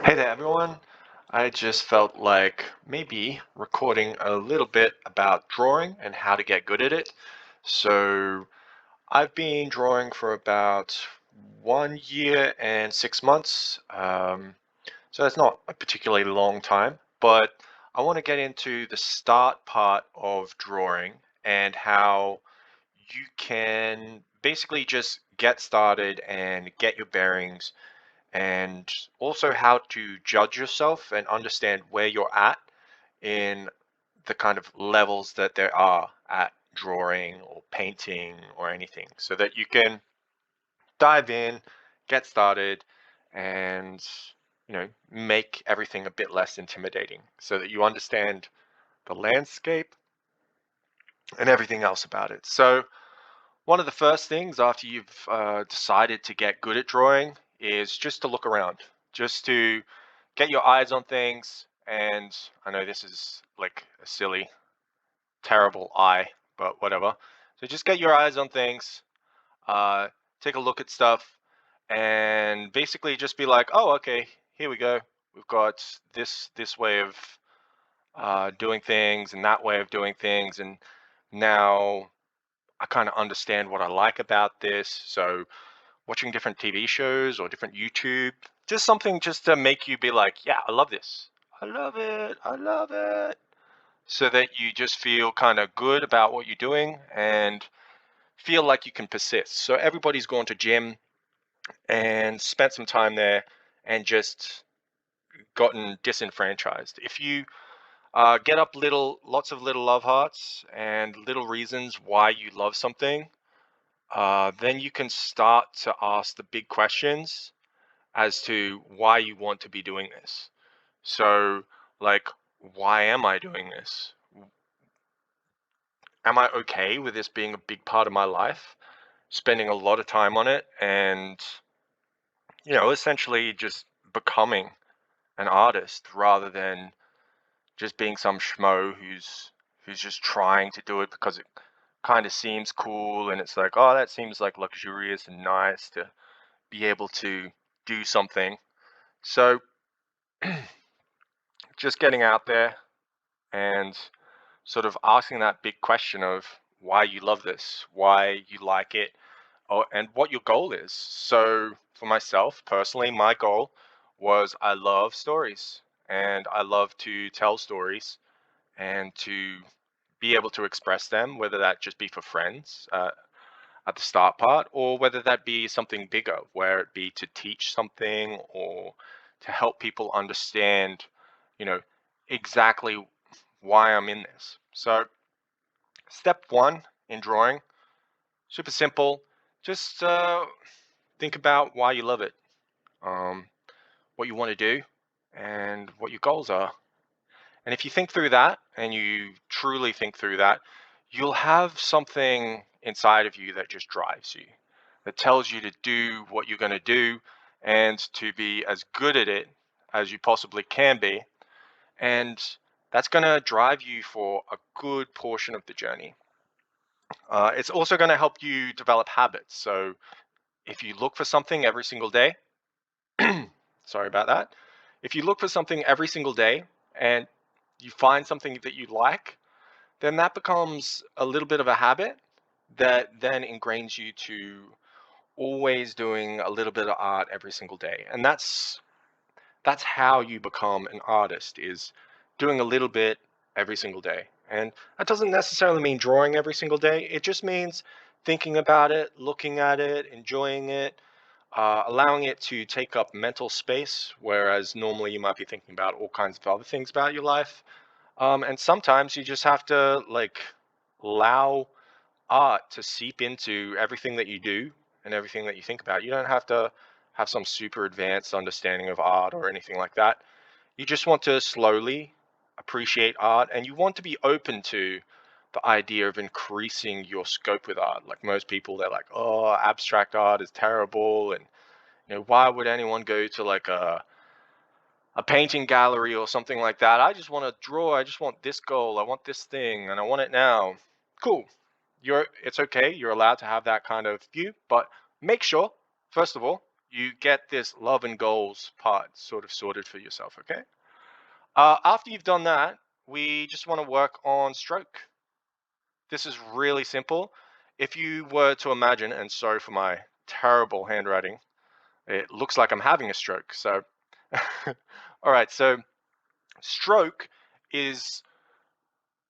Hey there, everyone. I just felt like maybe recording a little bit about drawing and how to get good at it. So, I've been drawing for about 1 year and 6 months. So, that's not a particularly long time, but I want to get into the start part of drawing and how you can basically just get started and get your bearings and also how to judge yourself and understand where you're at in the kind of levels that there are at drawing or painting or anything so that you can dive in, get started, and make everything a bit less intimidating so that you understand the landscape and everything else about it. So one of the first things after you've decided to get good at drawing is just to look around, just to get your eyes on things. And I know this is like a silly, terrible eye, but whatever. So just get your eyes on things, uh, take a look at stuff, and basically just be like, oh, okay, here we go. We've got this way of doing things and that way of doing things, and now I kind of understand what I like about this. So watching different TV shows or different YouTube, just something just to make you be like, yeah, I love this. I love it. I love it. So that you just feel kind of good about what you're doing and feel like you can persist. So everybody's gone to gym and spent some time there and just gotten disenfranchised. If you get up lots of little love hearts and little reasons why you love something, then you can start to ask the big questions as to why you want to be doing this. So, like, why am I doing this? Am I okay with this being a big part of my life? Spending a lot of time on it and, essentially just becoming an artist rather than just being some schmo who's just trying to do it because it kind of seems cool and it's like, oh, that seems like luxurious and nice to be able to do something. So just getting out there and sort of asking that big question of why you love this, why you like it, and what your goal is. So for myself personally, my goal was I love stories and I love to tell stories and to be able to express them, whether that just be for friends at the start part, or whether that be something bigger, where it be to teach something or to help people understand, you know, exactly why I'm in this. So, step one in drawing, super simple. Just think about why you love it, um, what you want to do, and what your goals are. And if you think through that and you truly think through that, you'll have something inside of you that just drives you, that tells you to do what you're going to do and to be as good at it as you possibly can be. And that's going to drive you for a good portion of the journey. It's also going to help you develop habits. So if you look for something every single day, sorry about that. If you look for something every single day and you find something that you like, then that becomes a little bit of a habit that then ingrains you to always doing a little bit of art every single day. And that's how you become an artist, is doing a little bit every single day. And that doesn't necessarily mean drawing every single day. It just means thinking about it, looking at it, enjoying it, allowing it to take up mental space, whereas normally you might be thinking about all kinds of other things about your life. And sometimes you just have to like allow art to seep into everything that you do and everything that you think about. You don't have to have some super advanced understanding of art or anything like that. You just want to slowly appreciate art and you want to be open to the idea of increasing your scope with art. Like most people, they're like, oh, abstract art is terrible. And, why would anyone go to like a painting gallery or something like that? I just want to draw. I just want this goal. I want this thing and I want it now. Cool. It's okay. You're allowed to have that kind of view, but make sure, first of all, you get this love and goals part sort of sorted for yourself, okay? After you've done that, we just want to work on stroke. This is really simple. If you were to imagine, and sorry for my terrible handwriting, it looks like I'm having a stroke. So, all right, so stroke is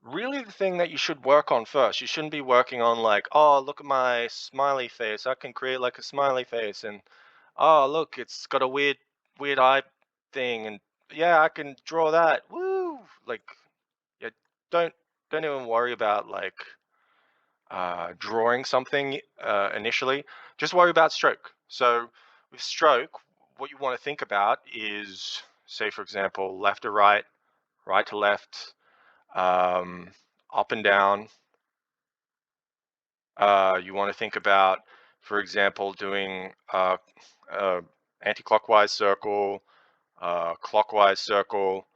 really the thing that you should work on first. You shouldn't be working on like, oh, look at my smiley face. I can create like a smiley face, and oh, look, it's got a weird eye thing, and yeah, I can draw that. Woo! Like, yeah, don't don't even worry about like drawing something initially. Just worry about stroke. So with stroke, what you want to think about is, say, for example, left to right, right to left, um, up and down. You want to think about, for example, doing anti-clockwise circle, clockwise circle.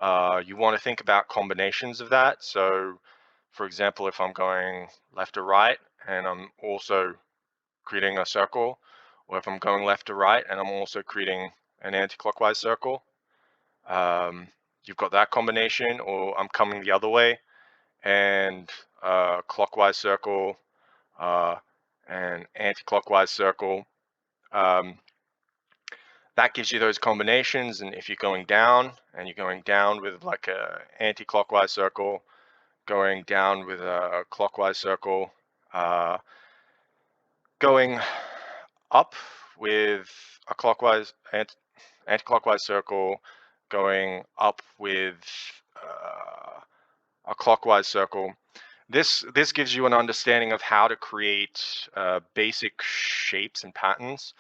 You want to think about combinations of that. So, for example, if I'm going left to right and I'm also creating a circle, or if I'm going left to right and I'm also creating an anti-clockwise circle, um, you've got that combination, or I'm coming the other way and clockwise circle, uh, and anti-clockwise circle. Um, that gives you those combinations. And if you're going down and you're going down with like a anti-clockwise circle, going down with a clockwise circle, going up with a anti-clockwise circle, going up with a clockwise circle. This gives you an understanding of how to create basic shapes and patterns.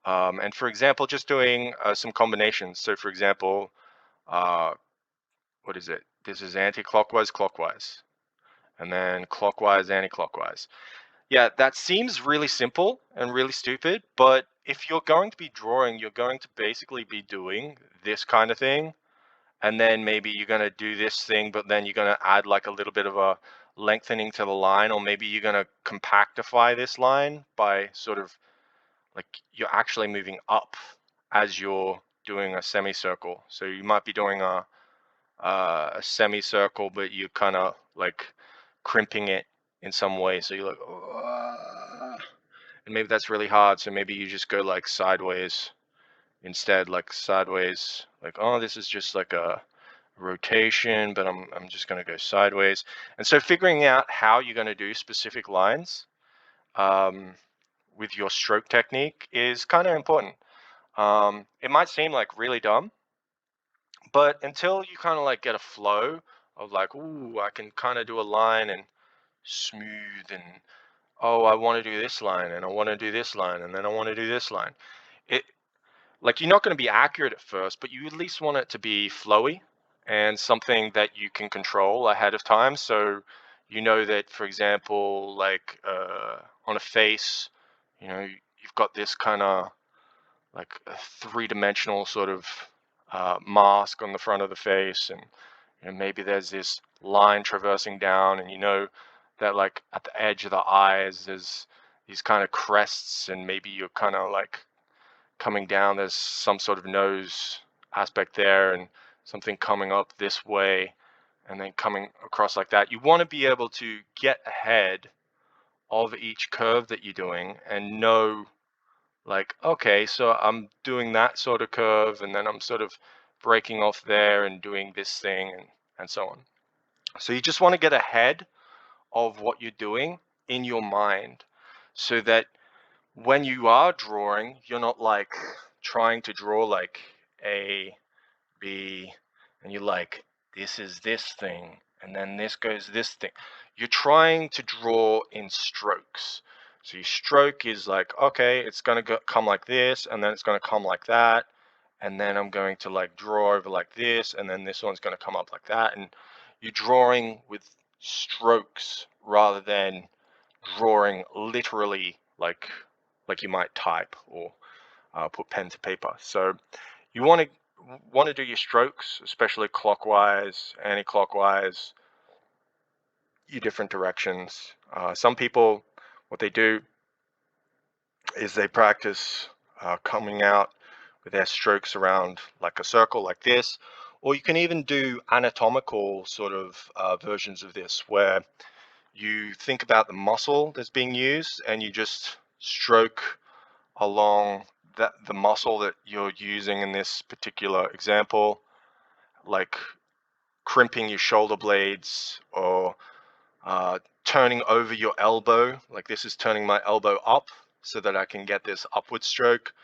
And for example, just doing some combinations. So for example, uh, what is it? This is anti-clockwise, clockwise, and then clockwise, anti-clockwise. Yeah, that seems really simple and really stupid, but if you're going to be drawing, you're going to basically be doing this kind of thing, and then maybe you're going to do this thing, but then you're going to add like a little bit of a lengthening to the line, or maybe you're going to compactify this line by sort of like you're actually moving up as you're doing a semicircle. So you might be doing a semicircle, but you're kind of like crimping it in some way. So you're like, "Ugh," and maybe that's really hard. So maybe you just go like sideways instead, like sideways, like, oh, this is just like a rotation, but I'm just going to go sideways. And so figuring out how you're going to do specific lines um, with your stroke technique is kind of important. It might seem like really dumb, but until you kind of like get a flow of like, ooh, I can kind of do a line and smooth, and oh, I want to do this line and I want to do this line and then I want to do this line. It like you're not going to be accurate at first, but you at least want it to be flowy and something that you can control ahead of time. So you know that, for example, like on a face, you've got this kind of like a three-dimensional sort of mask on the front of the face, and maybe there's this line traversing down, and that like at the edge of the eyes there's these kind of crests, and maybe you're kind of like coming down, there's some sort of nose aspect there and something coming up this way and then coming across like that. You want to be able to get ahead of each curve that you're doing and know, like, okay, so I'm doing that sort of curve and then I'm sort of breaking off there and doing this thing, and so on. So you just want to get ahead of what you're doing in your mind so that when you are drawing, you're not like trying to draw like A, B, and you're like, this is this thing, and then this goes this thing. You're trying to draw in strokes. So your stroke is like, okay, it's going to come like this, and then it's going to come like that, and then I'm going to like draw over like this, and then this one's going to come up like that. And you're drawing with strokes rather than drawing literally like you might type or put pen to paper. So you want to do your strokes, especially clockwise, anti-clockwise, your different directions. Some people, what they do is they practice coming out with their strokes around like a circle like this. Or you can even do anatomical sort of versions of this, where you think about the muscle that's being used and you just stroke along the muscle that you're using in this particular example, like crimping your shoulder blades, or turning over your elbow. Like this is turning my elbow up so that I can get this upward stroke,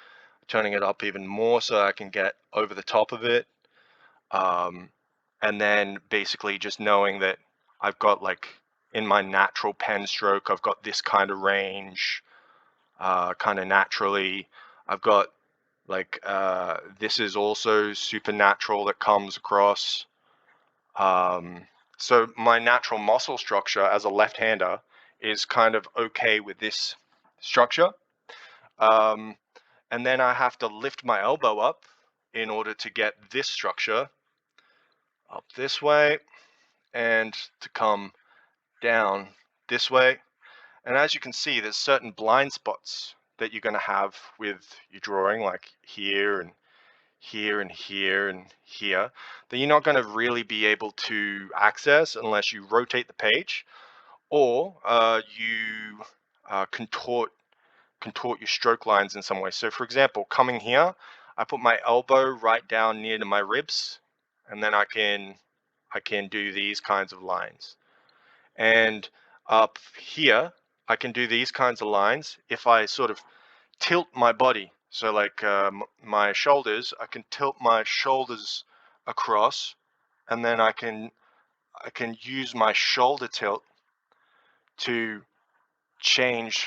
turning it up even more so I can get over the top of it. And then basically just knowing that I've got, like, in my natural pen stroke, I've got this kind of range, kind of naturally. I've got like, this is also supernatural that comes across. So my natural muscle structure as a left-hander is kind of okay with this structure. And then I have to lift my elbow up in order to get this structure up this way and to come down this way. And as you can see, there's certain blind spots that you're going to have with your drawing, like here and here and here and here, that you're not going to really be able to access unless you rotate the page, or you contort your stroke lines in some way. So for example, coming here, I put my elbow right down near to my ribs, and then I can do these kinds of lines. And up here, I can do these kinds of lines if I sort of tilt my body. So like my shoulders, I can tilt my shoulders across, and then I can use my shoulder tilt to change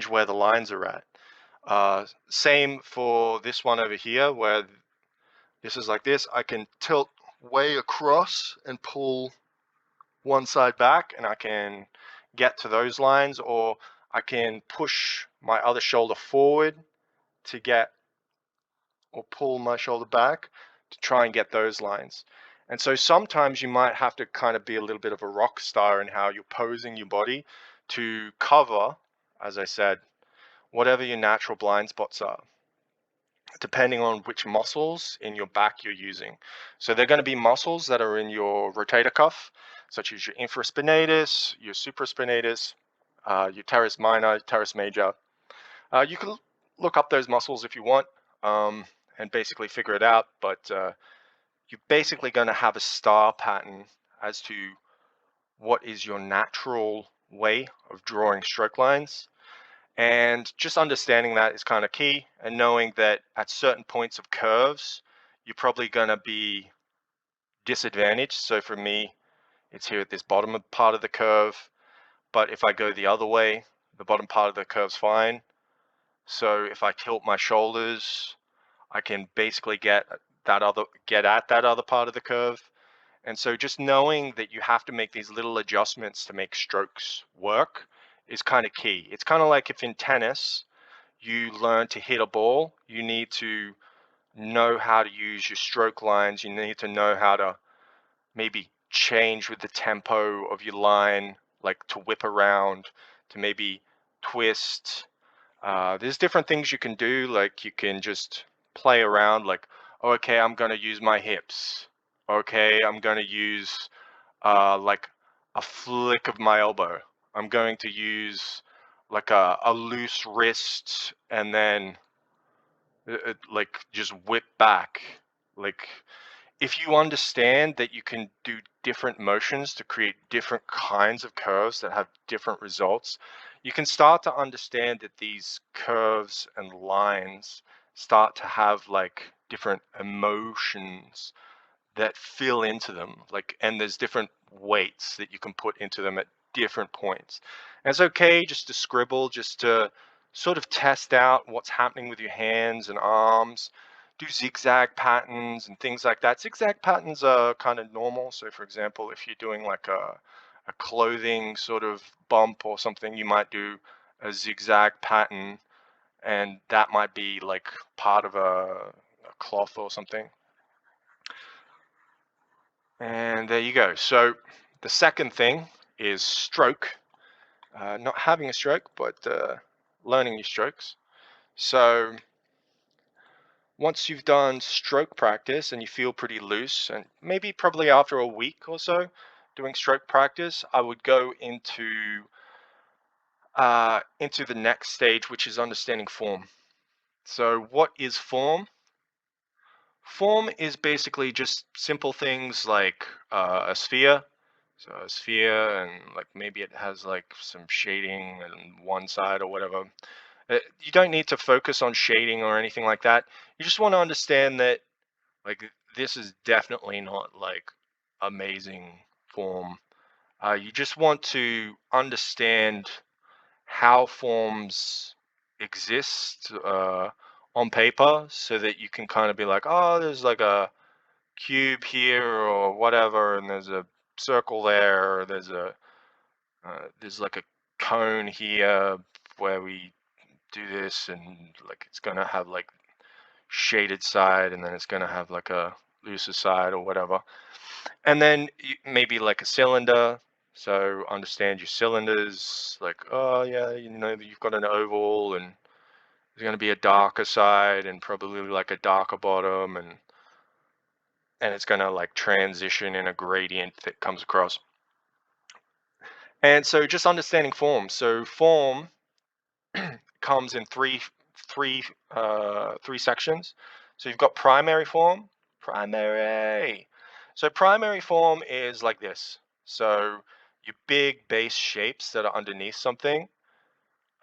where the lines are at. Same for this one over here, where this is like this. I can tilt way across and pull one side back, and I can get to those lines, or I can push my other shoulder forward to get, or pull my shoulder back to try and get those lines. And so sometimes you might have to kind of be a little bit of a rock star in how you're posing your body to cover, as I said, whatever your natural blind spots are, depending on which muscles in your back you're using. So they're going to be muscles that are in your rotator cuff, such as your infraspinatus, your supraspinatus, your teres minor, teres major. You can look up those muscles if you want, and basically figure it out, but you're basically going to have a star pattern as to what is your natural way of drawing stroke lines. And just understanding that is kind of key, and knowing that at certain points of curves, you're probably going to be disadvantaged. So for me, it's here at this bottom part of the curve, but if I go the other way, the bottom part of the curve's fine. So if I tilt my shoulders, I can basically get at that other part of the curve. And so just knowing that you have to make these little adjustments to make strokes work is kind of key. It's kind of like if in tennis you learn to hit a ball, you need to know how to use your stroke lines. You need to know how to maybe change with the tempo of your line, like to whip around, to maybe twist. There's different things you can do, like you can just play around, like, oh, okay, I'm going to use my hips. Okay, I'm going to use like a flick of my elbow. I'm going to use like a loose wrist, and then like just whip back. Like, if you understand that you can do different motions to create different kinds of curves that have different results, you can start to understand that these curves and lines start to have like different emotions that fill into them, like, and there's different weights that you can put into them at different points. And it's okay just to scribble, just to sort of test out what's happening with your hands and arms. Do zigzag patterns and things like that. Zigzag patterns are kind of normal. So for example, if you're doing like a clothing sort of bump or something, you might do a zigzag pattern, and that might be like part of a cloth or something. And there you go. So the second thing is stroke. Not having a stroke, but learning your strokes. So once you've done stroke practice and you feel pretty loose, and maybe probably after a week or so doing stroke practice, I would go into the next stage, which is understanding form. So what is form? Form is basically just simple things like a sphere. So a sphere, and like maybe it has like some shading on one side or whatever. You don't need to focus on shading or anything like that. You just want to understand that like this is definitely not like amazing form. You just want to understand how forms exist on paper so that you can kind of be like, oh, there's like a cube here or whatever, and there's a circle there, or there's like a cone here where we do this, and like it's gonna have like shaded side, and then it's gonna have like a looser side or whatever, and then maybe like a cylinder. So understand your cylinders, like, oh yeah, you know that you've got an oval, and there's going to be a darker side and probably like a darker bottom, and it's going to like transition in a gradient that comes across. And so just understanding form. So form comes in three sections. So you've got primary form, primary. So primary form is like this. So your big base shapes that are underneath something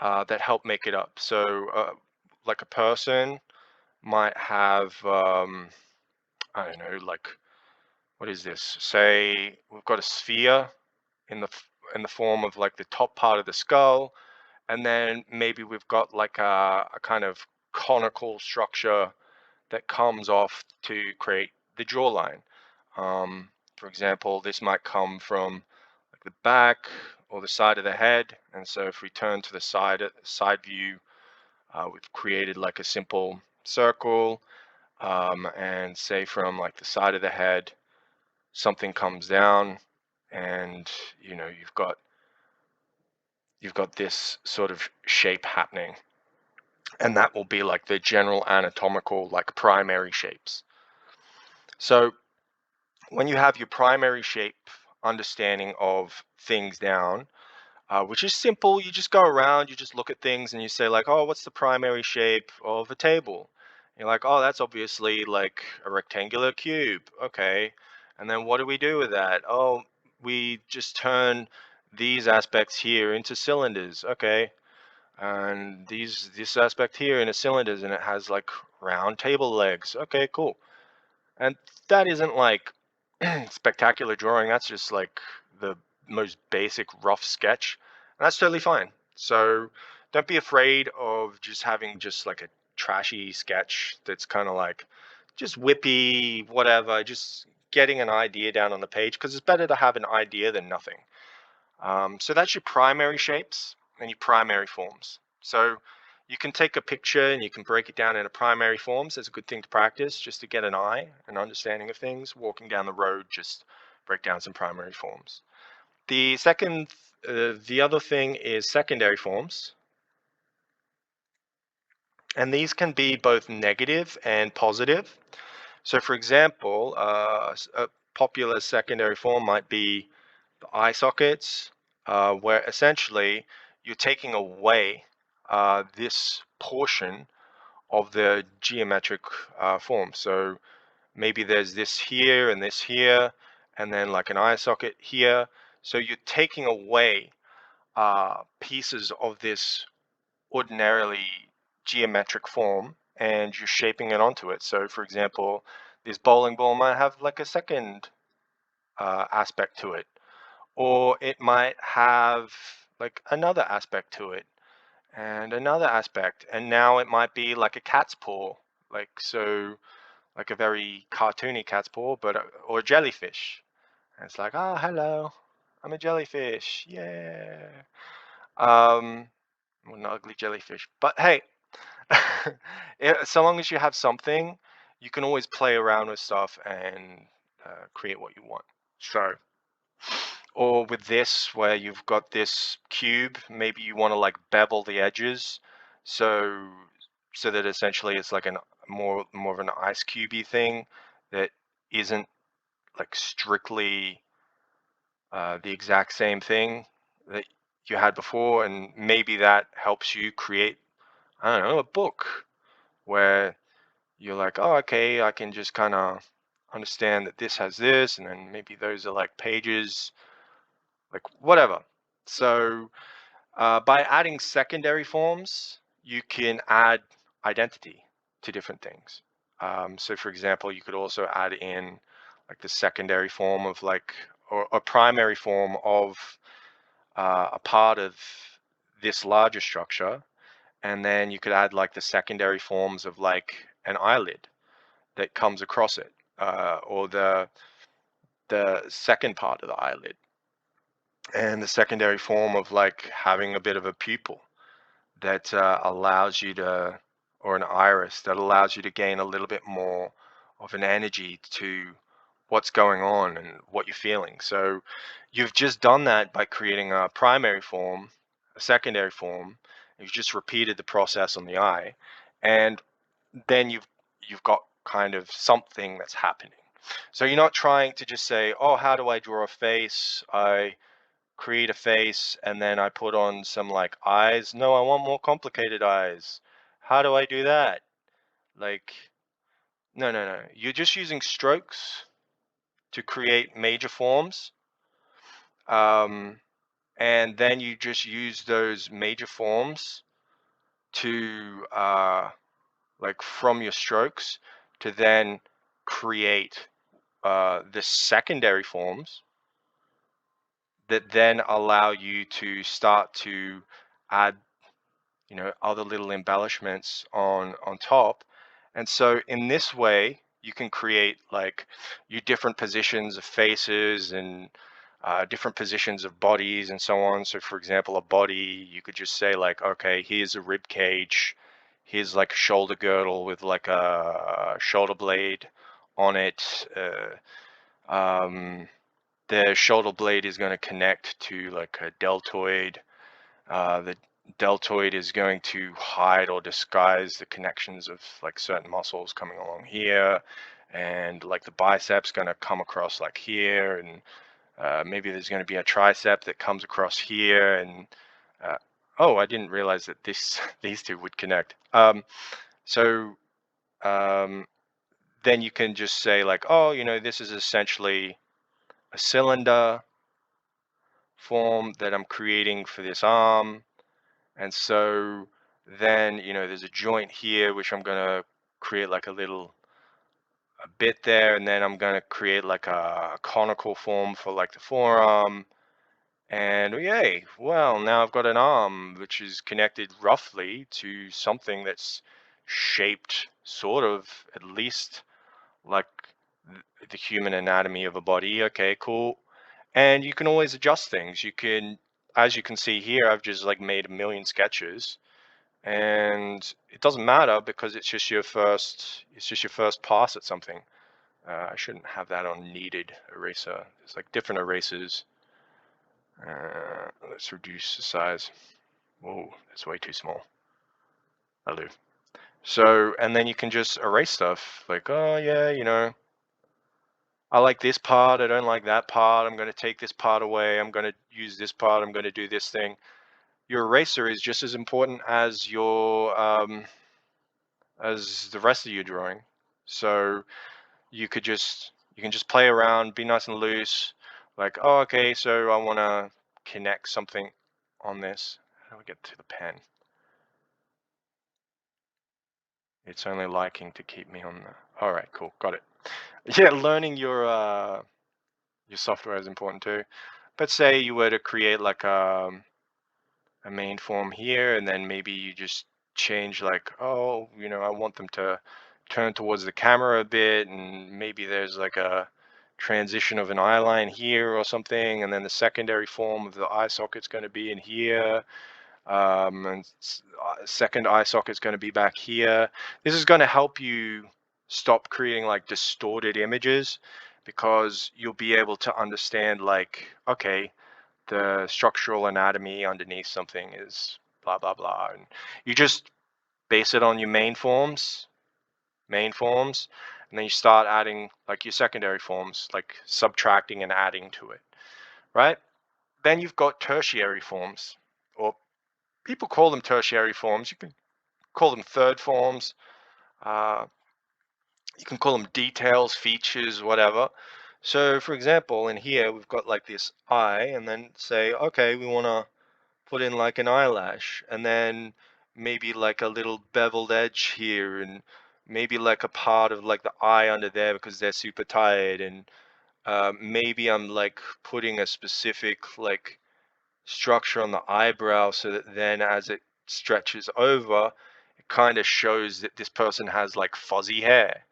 that help make it up. So like a person might have I don't know, like, what is this? Say we've got a sphere in the form of like the top part of the skull, and then maybe we've got like a kind of conical structure that comes off to create the jawline. For example, this might come from like the back or the side of the head, and so if we turn to the side view, we've created like a simple circle, and say from like the side of the head something comes down, and you know you've got this sort of shape happening, and that will be like the general anatomical like primary shapes. So when you have your primary shape understanding of things down, which is simple. You just go around, you just look at things, and you say like, oh, what's the primary shape of a table? You're like, oh, that's obviously like a rectangular cube. Okay. And then what do we do with that? Oh, we just turn these aspects here into cylinders. Okay. And this aspect here into cylinders, and it has like round table legs. Okay, cool. And that isn't like spectacular drawing. That's just like the most basic rough sketch. And that's totally fine. So don't be afraid of just having just like a trashy sketch that's kind of like just whippy, whatever, just getting an idea down on the page, because it's better to have an idea than nothing. So that's your primary shapes and your primary forms. So you can take a picture and you can break it down into primary forms. That's a good thing to practice, just to get an understanding of things. Walking down the road, just break down some primary forms. The other thing is secondary forms, and these can be both negative and positive. So, for example, a popular secondary form might be the eye sockets, where essentially you're taking away this portion of the geometric form. So maybe there's this here and this here, and then like an eye socket here. So you're taking away pieces of this ordinarily geometric form, and you're shaping it onto it. So, for example, this bowling ball might have like a second aspect to it, or it might have like another aspect to it and another aspect, and now it might be like a cat's paw, like so, like a very cartoony cat's paw, but or a jellyfish, and it's like, oh, hello, I'm a jellyfish, yeah. um well, an ugly jellyfish, but hey, so long as you have something, you can always play around with stuff and create what you want. So, or with this, where you've got this cube, maybe you want to like bevel the edges. So so that essentially it's like an more of an ice cubey thing that isn't like strictly the exact same thing that you had before, and maybe that helps you create, I don't know, a book where you're like, oh, okay, I can just kind of understand that this has this, and then maybe those are like pages, like whatever. So by adding secondary forms, you can add identity to different things. So, for example, you could also add in like the secondary form of like, or a primary form of a part of this larger structure, and then you could add like the secondary forms of like an eyelid that comes across it, or the second part of the eyelid, and the secondary form of like having a bit of a pupil that allows you to, or an iris that allows you to gain a little bit more of an energy to what's going on and what you're feeling. So you've just done that by creating a primary form, a secondary form. You've just repeated the process on the eye, and then you've got kind of something that's happening. So you're not trying to just say, oh, how do I draw a face? I create a face and then I put on some like eyes. No, I want more complicated eyes. How do I do that? Like, no, no, no. You're just using strokes to create major forms. Um, and then you just use those major forms to, like, from your strokes to then create the secondary forms that then allow you to start to add, other little embellishments on top. And so in this way you can create like your different positions of faces and different positions of bodies and so on. So for example, a body, you could just say like, okay, here's a rib cage, here's like a shoulder girdle with like a shoulder blade on it. The shoulder blade is going to connect to like a deltoid. The deltoid is going to hide or disguise the connections of like certain muscles coming along here, and like the biceps going to come across like here, and maybe there's going to be a tricep that comes across here, and uh, oh, I didn't realize that this these two would connect. So um, then you can just say like, oh, this is essentially a cylinder form that I'm creating for this arm. And so then, there's a joint here, which I'm going to create like a bit there. And then I'm going to create like a conical form for like the forearm. And yay, well, now I've got an arm, which is connected roughly to something that's shaped sort of at least like the human anatomy of a body. Okay, cool. And you can always adjust things. You can, as you can see here, I've just like made a million sketches, and it doesn't matter because it's just your first pass at something. I shouldn't have that on kneaded eraser. There's like different erasers. Let's reduce the size. Whoa, that's way too small. I'll do. So, and then you can just erase stuff like, oh yeah, I like this part, I don't like that part, I'm going to take this part away, I'm going to use this part, I'm going to do this thing. Your eraser is just as important as as the rest of your drawing. So you can just play around, be nice and loose. Like, oh, okay, so I want to connect something on this. How do I get to the pen? It's only liking to keep me on the. All right, cool, got it. Yeah, learning your software is important too. But say you were to create like a main form here, and then maybe you just change like, oh, I want them to turn towards the camera a bit, and maybe there's like a transition of an eye line here or something, and then the secondary form of the eye socket's going to be in here, and second eye socket's going to be back here. This is going to help you stop creating like distorted images, because you'll be able to understand like, okay, the structural anatomy underneath something is blah blah blah, and you just base it on your main forms, and then you start adding like your secondary forms, like subtracting and adding to it, right? Then you've got tertiary forms, or people call them tertiary forms. You can call them third forms. Uh, you can call them details, features, whatever. So for example, in here, we've got like this eye, and then say, okay, we want to put in like an eyelash, and then maybe like a little beveled edge here, and maybe like a part of like the eye under there because they're super tired, and maybe I'm like putting a specific like structure on the eyebrow so that then as it stretches over, it kind of shows that this person has like fuzzy hair.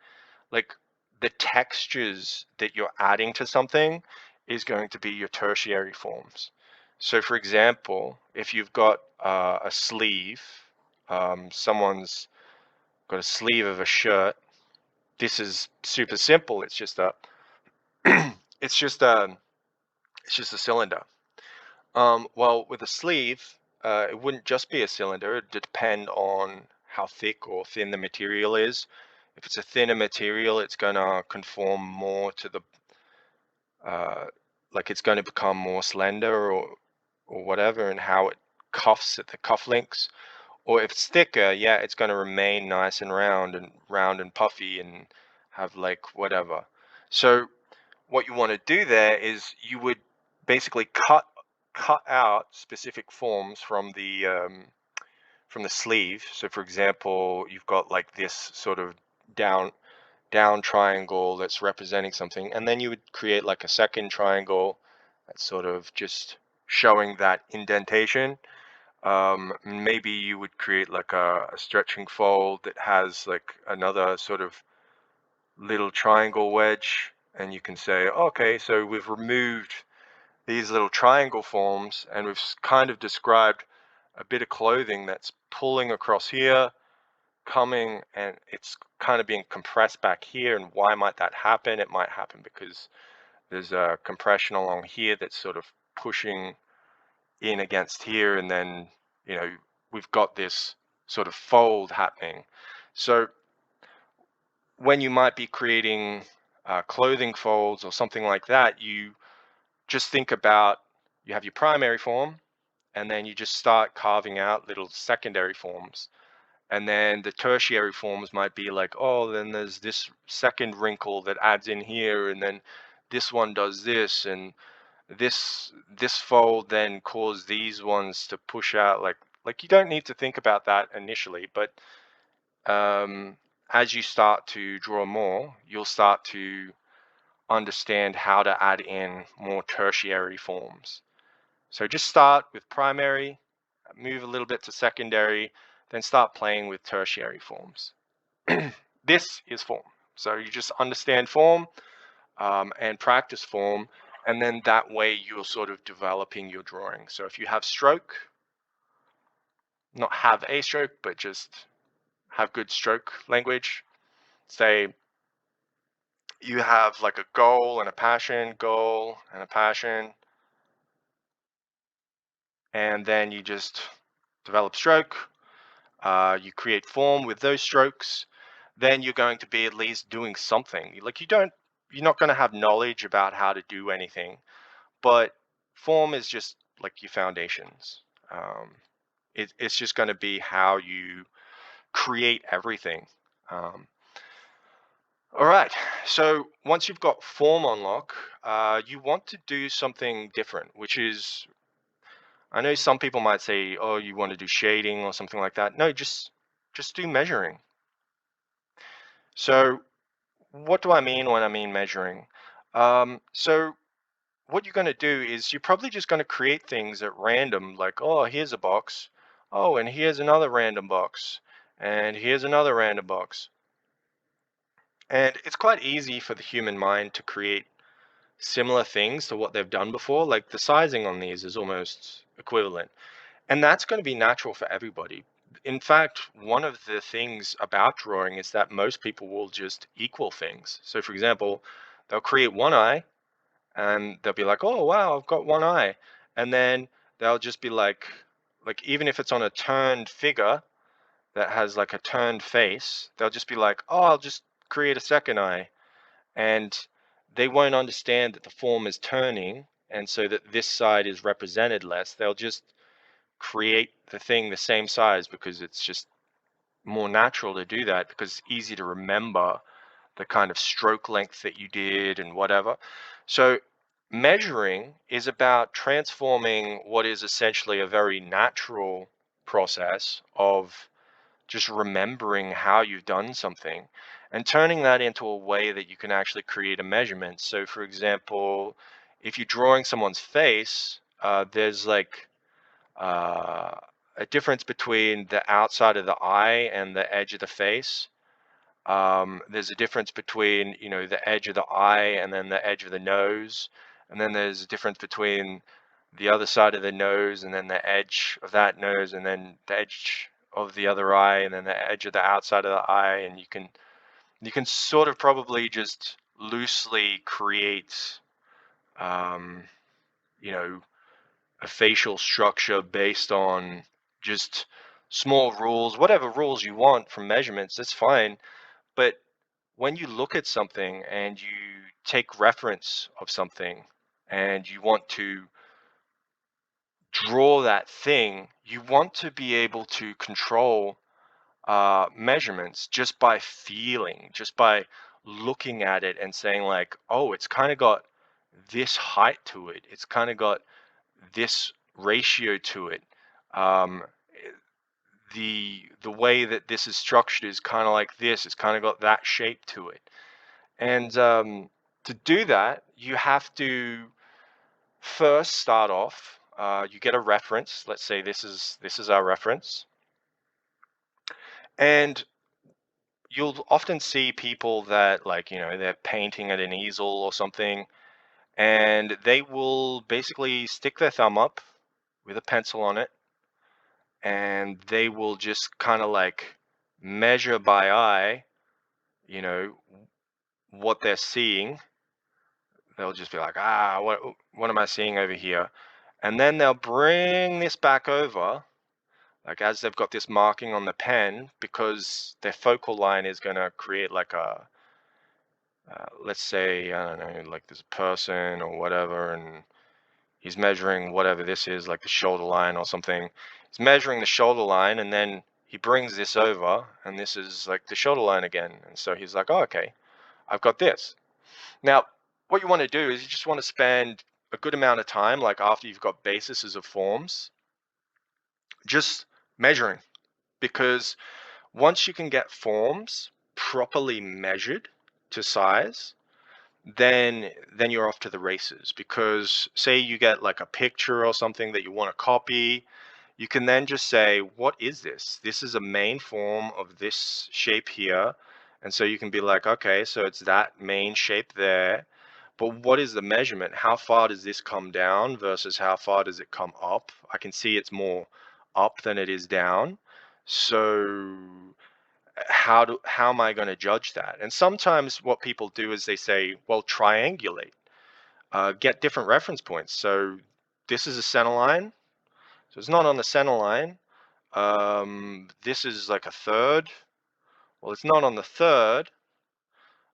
Like the textures that you're adding to something is going to be your tertiary forms. So for example, if you've got a sleeve, someone's got a sleeve of a shirt, this is super simple. It's just a it's just a it's just a cylinder. Well, with a sleeve, it wouldn't just be a cylinder. It'd depend on how thick or thin the material is. If it's a thinner material, it's going to conform more to the, uh, like it's going to become more slender or whatever, and how it cuffs at the cufflinks. Or if it's thicker, yeah, it's going to remain nice and round and puffy and have like whatever. So what you want to do there is you would basically cut out specific forms from the sleeve. So for example, you've got like this sort of down down triangle that's representing something, and then you would create like a second triangle that's sort of just showing that indentation. Maybe you would create like a stretching fold that has like another sort of little triangle wedge, and you can say, okay, so we've removed these little triangle forms and we've kind of described a bit of clothing that's pulling across here, coming, and it's kind of being compressed back here. And why might that happen? It might happen because there's a compression along here that's sort of pushing in against here, and then we've got this sort of fold happening. So when you might be creating clothing folds or something like that, you just think about, you have your primary form, and then you just start carving out little secondary forms. And then the tertiary forms might be like, oh, then there's this second wrinkle that adds in here, and then this one does this, and this fold then cause these ones to push out. Like you don't need to think about that initially, but as you start to draw more, you'll start to understand how to add in more tertiary forms. So just start with primary, move a little bit to secondary, then start playing with tertiary forms. This is form. So you just understand form and practice form, and then that way you're sort of developing your drawing. So if you have stroke, not have a stroke, but just have good stroke language, say you have like a goal and a passion, and then you just develop stroke. You create form with those strokes, then you're going to be at least doing something. Like you're not going to have knowledge about how to do anything, but form is just like your foundations. It's just going to be how you create everything. Um, all right. So once you've got form on lock, you want to do something different, which is, I know some people might say, oh, you want to do shading or something like that. No, just do measuring. So what do I mean when I mean measuring? So what you're going to do is you're probably just going to create things at random, like, oh, here's a box. Oh, and here's another random box. And here's another random box. And it's quite easy for the human mind to create similar things to what they've done before. Like the sizing on these is almost equivalent. And that's going to be natural for everybody. In fact, one of the things about drawing is that most people will just equal things. So for example, they'll create one eye and they'll be like, oh, wow, I've got one eye. And then they'll just be like even if it's on a turned figure, that has like a turned face, they'll just be like, oh, I'll just create a second eye. And they won't understand that the form is turning, and so that this side is represented less. They'll just create the thing the same size because it's just more natural to do that, because it's easy to remember the kind of stroke length that you did and whatever. So measuring is about transforming what is essentially a very natural process of just remembering how you've done something and turning that into a way that you can actually create a measurement. So for example, if you're drawing someone's face, there's like uh, a difference between the outside of the eye and the edge of the face. There's a difference between, the edge of the eye and then the edge of the nose. And then there's a difference between the other side of the nose and then the edge of that nose and then the edge of the other eye and then the edge of the outside of the eye. And you can sort of probably just loosely create, um, you know, a facial structure based on just small rules, whatever rules you want from measurements, that's fine. But when you look at something and you take reference of something and you want to draw that thing, you want to be able to control measurements just by feeling, just by looking at it and saying like, oh, it's kind of got this height to it. It's kind of got this ratio to it. Um, the way that this is structured is kind of like this. It's kind of got that shape to it. And to do that, you have to first start off. You get a reference. Let's say this is our reference, and you'll often see people that, like, they're painting at an easel or something, and they will basically stick their thumb up with a pencil on it, and they will just kind of like measure by eye, you know, what they're seeing. They'll just be like, what am I seeing over here? And then they'll bring this back over, like as they've got this marking on the pen, because their focal line is going to create like let's say, I don't know, like this person or whatever, and he's measuring whatever this is, like the shoulder line or something. He's measuring the shoulder line, and then he brings this over, and this is like the shoulder line again. And so he's like, oh, okay, I've got this. Now, what you want to do is you just want to spend a good amount of time, like after you've got bases of forms, just measuring. Because once you can get forms properly measured to size, then you're off to the races. Because say you get like a picture or something that you want to copy, you can then just say, what is this? This is a main form of this shape here. And so you can be like, okay, so it's that main shape there. But what is the measurement? How far does this come down versus how far does it come up? I can see it's more up than it is down. So how am I going to judge that? And sometimes what people do is they say, well, triangulate, get different reference points. So this is a center line. So it's not on the center line. This is like a third. Well, it's not on the third.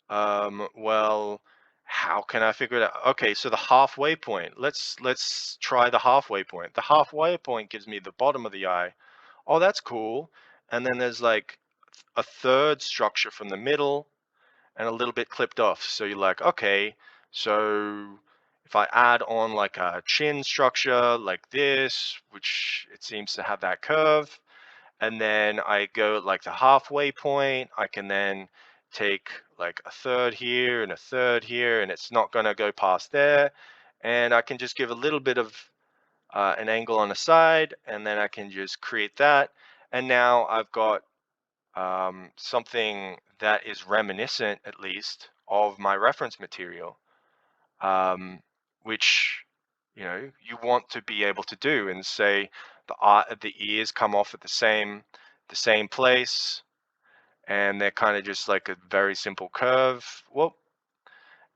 Well, how can I figure it out? Okay, so the halfway point. Let's try the halfway point. The halfway point gives me the bottom of the eye. Oh, that's cool. And then there's like a third structure from the middle and a little bit clipped off. So you're like, okay, so if I add on like a chin structure like this, which it seems to have that curve, and then I go like the halfway point, I can then take like a third here and a third here, and it's not going to go past there. And I can just give a little bit of an angle on the side, and then I can just create that. And now I've got something that is reminiscent, at least, of my reference material, um, which you want to be able to do. And say the ears come off at the same place, and they're kind of just like a very simple curve. Well,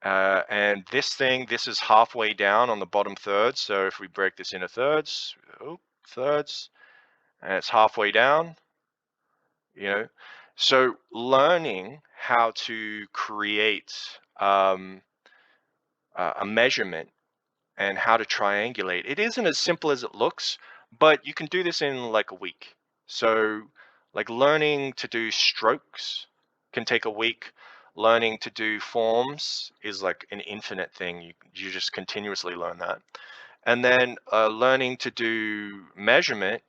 and this is halfway down on the bottom third. So if we break this into thirds, thirds, and it's halfway down. you know. So learning how to create a measurement and how to triangulate, it isn't as simple as it looks, but you can do this in like a week. So like learning to do strokes can take a week. Learning to do forms is like an infinite thing. You just continuously learn that. And then learning to do measurement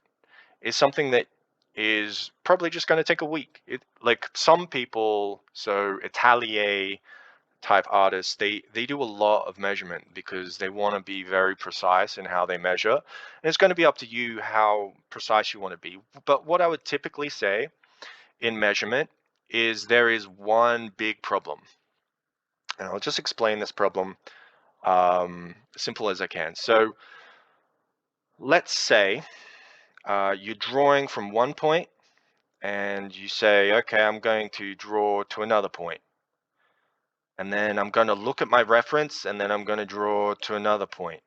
is something that is probably just going to take a week. Like some people, so atelier type artists, they do a lot of measurement because they want to be very precise in how they measure. And it's going to be up to you how precise you want to be. But what I would typically say in measurement is there is one big problem. And I'll just explain this problem as simple as I can. So let's say you're drawing from one point and you say, okay, I'm going to draw to another point. And then I'm going to look at my reference and then I'm going to draw to another point.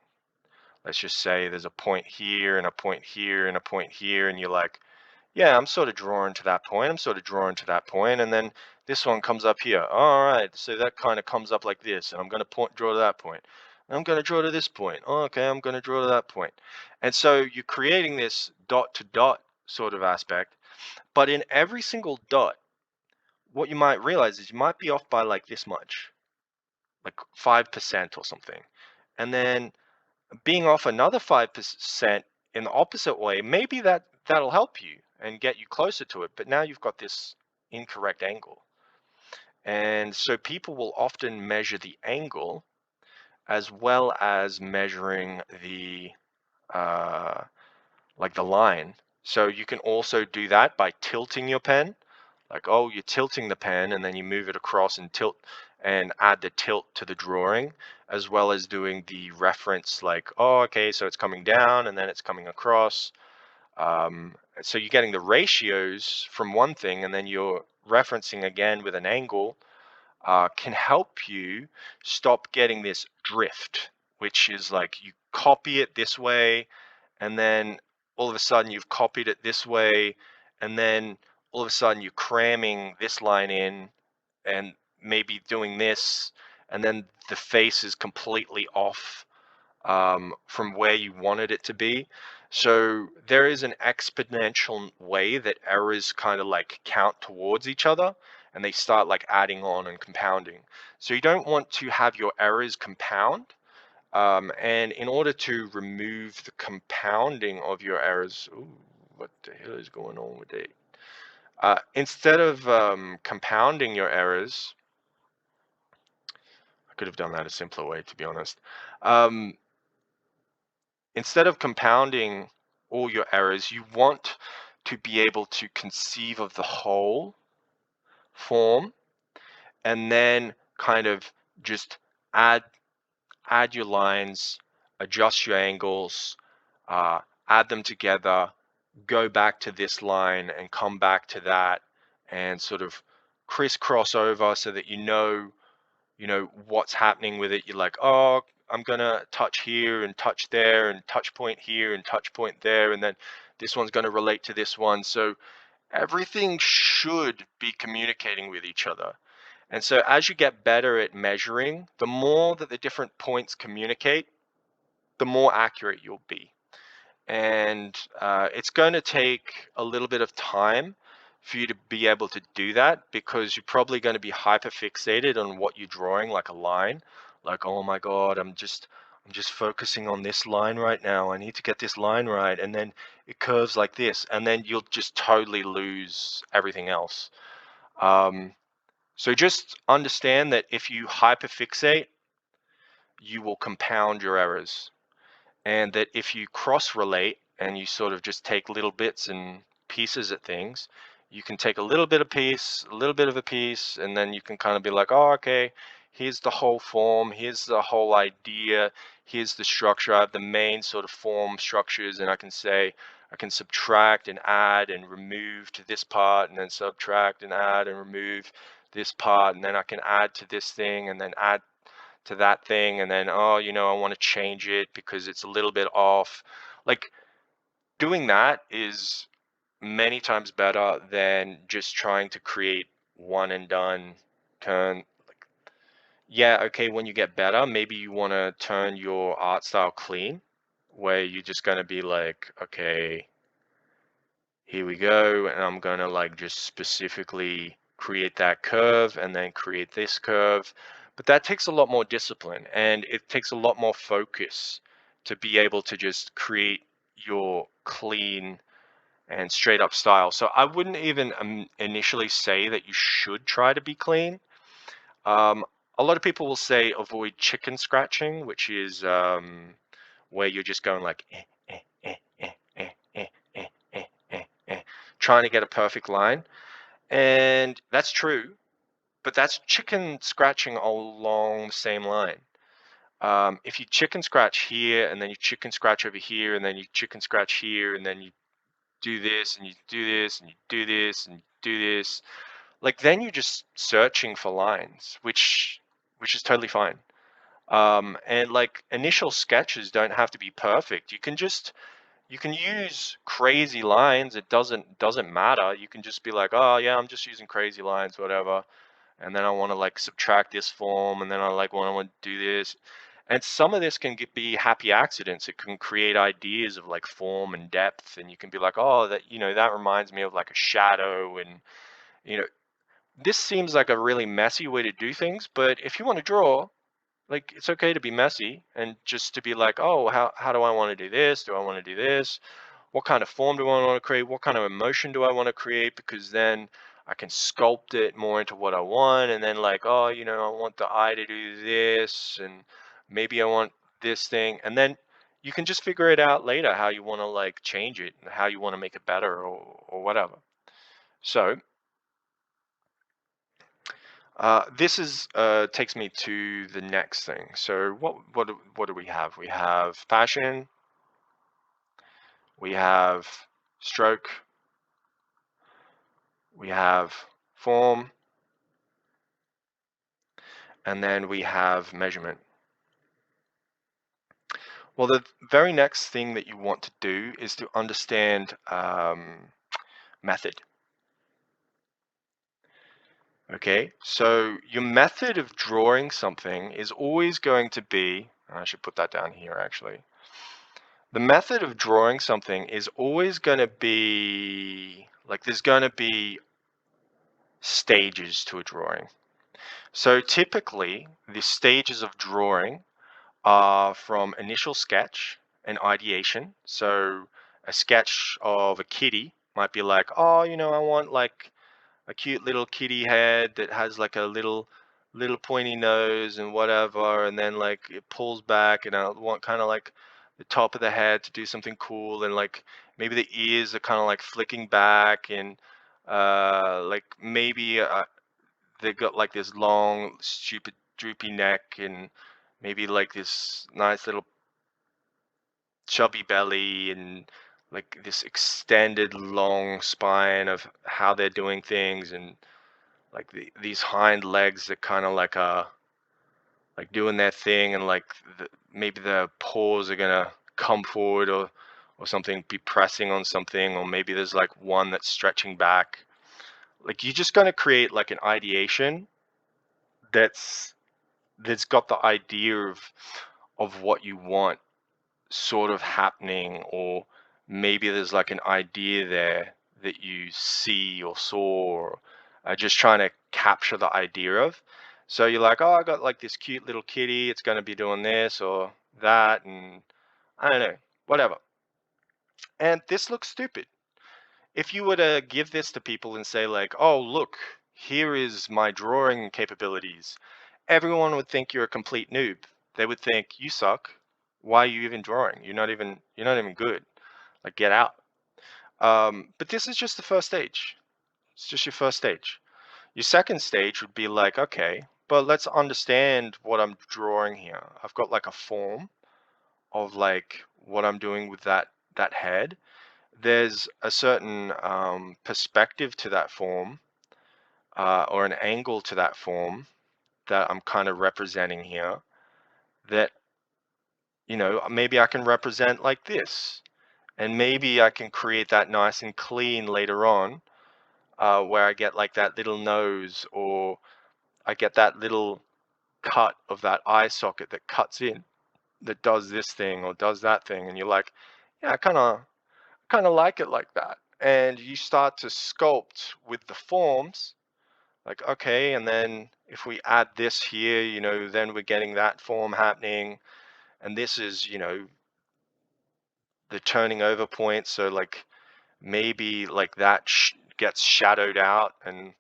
Let's just say there's a point here and a point here and a point here. And you're like, yeah, I'm sort of drawing to that point. I'm sort of drawing to that point. And then this one comes up here. All right. So that kind of comes up like this. And I'm going to draw to that point. And I'm going to draw to this point. Oh, okay. I'm going to draw to that point. And so you're creating this dot to dot sort of aspect. But in every single dot, what you might realize is you might be off by like this much, like 5% or something. And then being off another 5% in the opposite way, maybe that'll help you and get you closer to it. But now you've got this incorrect angle. And so people will often measure the angle as well as measuring the like the line. So you can also do that by tilting your pen. Like, oh, you're tilting the pen and then you move it across and tilt and add the tilt to the drawing, as well as doing the reference like, oh, okay, so it's coming down and then it's coming across. So you're getting the ratios from one thing and then you're referencing again with an angle, can help you stop getting this drift, which is like you copy it this way and then all of a sudden you've copied it this way, and then all of a sudden you're cramming this line in and maybe doing this, and then the face is completely off from where you wanted it to be. So there is an exponential way that errors kind of like count towards each other and they start like adding on and compounding. So you don't want to have your errors compound, and in order to remove the compounding of your errors, ooh, what the hell is going on with it? Instead of compounding your errors, I could have done that a simpler way, to be honest. Um, Instead of compounding all your errors, you want to be able to conceive of the whole form and then kind of just add add your lines, adjust your angles, uh, add them together, go back to this line and come back to that, and sort of crisscross over so that you know what's happening with it. You're like, oh, I'm gonna touch here and touch there and touch point here and touch point there, and then this one's going to relate to this one. So everything should be communicating with each other. And so as you get better at measuring, the more that the different points communicate, the more accurate you'll be. And it's going to take a little bit of time for you to be able to do that, because you're probably going to be hyper fixated on what you're drawing, like a line. Like, oh my God, I'm just focusing on this line right now. I need to get this line right. And then it curves like this. And then you'll just totally lose everything else. So just understand that if you hyperfixate, you will compound your errors. And that if you cross relate and you sort of just take little bits and pieces at things, you can take a little bit of piece, a little bit of a piece, and then you can kind of be like, oh, okay, here's the whole form, here's the whole idea, here's the structure. I have the main sort of form structures, and I can say, I can subtract and add and remove to this part, and then subtract and add and remove this part, and then I can add to this thing, and then add to that thing, and then, oh, I want to change it because it's a little bit off. Like, doing that is many times better than just trying to create one and done turn. Yeah, okay, when you get better, maybe you want to turn your art style clean, where you're just going to be like, okay, here we go, and I'm going to like just specifically create that curve and then create this curve. But that takes a lot more discipline and it takes a lot more focus to be able to just create your clean and straight up style. So I wouldn't even initially say that you should try to be clean. A lot of people will say avoid chicken scratching, which is where you're just going like trying to get a perfect line. And that's true, but that's chicken scratching along the same line. If you chicken scratch here and then you chicken scratch over here and then you chicken scratch here and then you do this and you do this and you do this and you do this, like then you're just searching for lines, which is totally fine. And like initial sketches don't have to be perfect. You can use crazy lines. It doesn't matter. You can just be like, oh yeah, I'm just using crazy lines, whatever. And then I want to like subtract this form, and then I like want to do this. And some of this can be happy accidents. It can create ideas of like form and depth, and you can be like, oh, that that reminds me of like a shadow, and you know, this seems like a really messy way to do things. But if you want to draw, like it's okay to be messy and just to be like, oh, how do I want to do this? Do I want to do this? What kind of form do I want to create? What kind of emotion do I want to create? Because then I can sculpt it more into what I want. And then like, oh, I want the eye to do this, and maybe I want this thing. And then you can just figure it out later how you want to like change it and how you want to make it better or whatever. So this is takes me to the next thing. So what do we have? We have passion, we have stroke, we have form, and then we have measurement. Well, the very next thing that you want to do is to understand method. Okay, so your method of drawing something is always going to be, I should put that down here actually. The method of drawing something is always going to be like there's going to be stages to a drawing. So typically, the stages of drawing are from initial sketch and ideation. So a sketch of a kitty might be like, oh, I want like a cute little kitty head that has like a little pointy nose and whatever, and then like it pulls back, and I want kind of like the top of the head to do something cool, and like maybe the ears are kind of like flicking back, and like maybe they got like this long stupid droopy neck, and maybe like this nice little chubby belly, and like this extended long spine of how they're doing things, and like these hind legs that kind of like doing their thing, and like maybe the paws are gonna come forward or something, be pressing on something, or maybe there's like one that's stretching back. Like you're just gonna create like an ideation that's that's got the idea of what you want sort of happening, or maybe there's like an idea there that you see or saw, or just trying to capture the idea of. So you're like, oh, I got like this cute little kitty, it's going to be doing this or that, and I don't know, whatever. And this looks stupid. If you were to give this to people and say like, oh, look, here is my drawing capabilities, everyone would think you're a complete noob. They would think you suck. Why are you even drawing? You're not even good. Like get out. But this is just the first stage. It's just your first stage. Your second stage would be like, okay, but let's understand what I'm drawing here. I've got like a form of like what I'm doing with that head. There's a certain perspective to that form, or an angle to that form that I'm kind of representing here, that maybe I can represent like this. And maybe I can create that nice and clean later on, where I get like that little nose, or I get that little cut of that eye socket that cuts in, that does this thing or does that thing, and you're like, yeah, I kind of like it like that. And you start to sculpt with the forms, like, okay, and then if we add this here, then we're getting that form happening, and this is, the turning over point. So like maybe like that gets shadowed out, and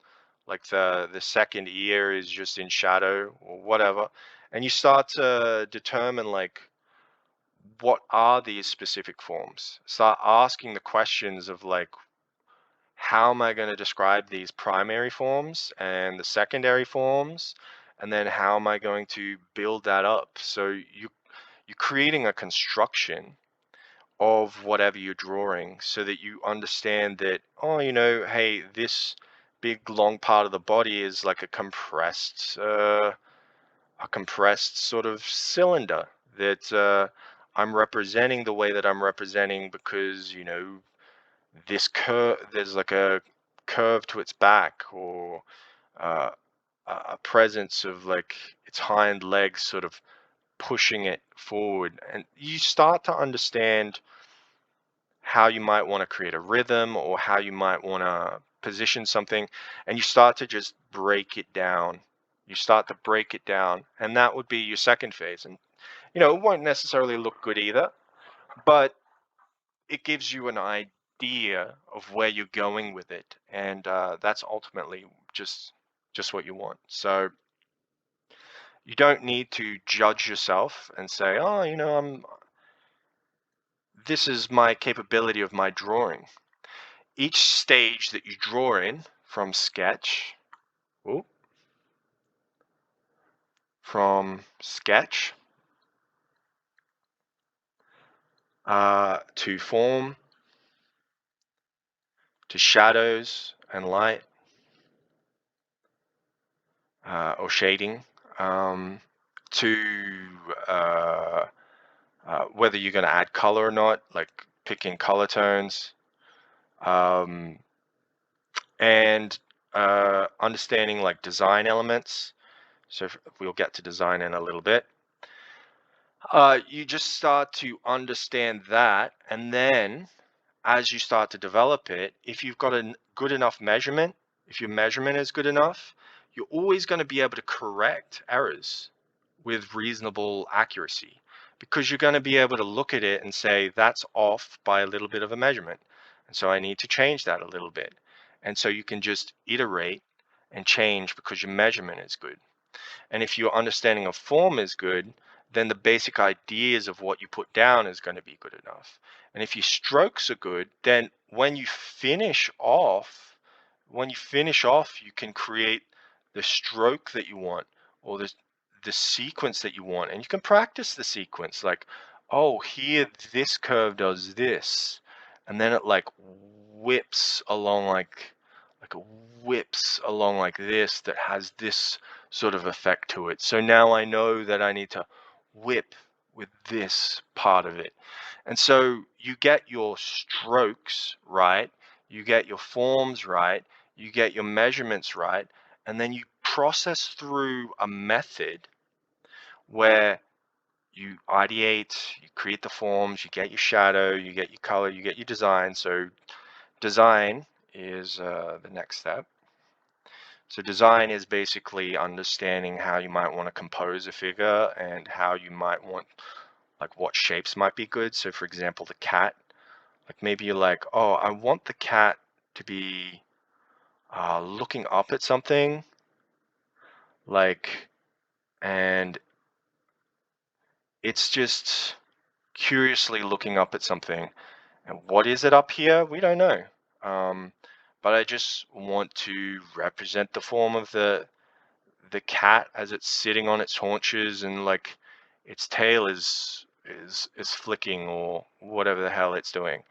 like the second ear is just in shadow or whatever. And you start to determine like, what are these specific forms? Start asking the questions of like, how am I going to describe these primary forms and the secondary forms? And then how am I going to build that up? So you're creating a construction of whatever you're drawing, so that you understand that, oh, hey, this big long part of the body is like a compressed sort of cylinder that I'm representing the way that I'm representing, because this curve, there's like a curve to its back, or uh, a presence of like its hind legs sort of pushing it forward. And you start to understand how you might want to create a rhythm, or how you might want to position something, and you start to just break it down. You start to break it down, and that would be your second phase. And it won't necessarily look good either, but it gives you an idea of where you're going with it, and that's ultimately just what you want. So you don't need to judge yourself and say, oh, this is my capability of my drawing. Each stage that you draw in, from sketch, oh, from sketch to form, to shadows and light, or shading, to whether you're going to add color or not, like picking color tones, um, and understanding like design elements. So we'll get to design in a little bit. You just start to understand that, and then as you start to develop it, if you've got a good enough measurement, if your measurement is good enough, you're always going to be able to correct errors with reasonable accuracy, because you're going to be able to look at it and say, that's off by a little bit of a measurement, and so I need to change that a little bit. And so you can just iterate and change because your measurement is good. And if your understanding of form is good, then the basic ideas of what you put down is going to be good enough. And if your strokes are good, then when you finish off, you can create the stroke that you want, or the sequence that you want. And you can practice the sequence, like, oh, here this curve does this, and then it like whips along like whips along like this, that has this sort of effect to it. So now I know that I need to whip with this part of it. And so you get your strokes right, you get your forms right, you get your measurements right, and then you process through a method where you ideate, you create the forms, you get your shadow, you get your color, you get your design. So design is the next step. So design is basically understanding how you might want to compose a figure, and how you might want, like, what shapes might be good. So for example, the cat, like maybe you're like, oh, I want the cat to be looking up at something, like, and it's just curiously looking up at something. And what is it up here? We don't know. Um, but I just want to represent the form of the cat as it's sitting on its haunches, and like its tail is flicking, or whatever the hell it's doing.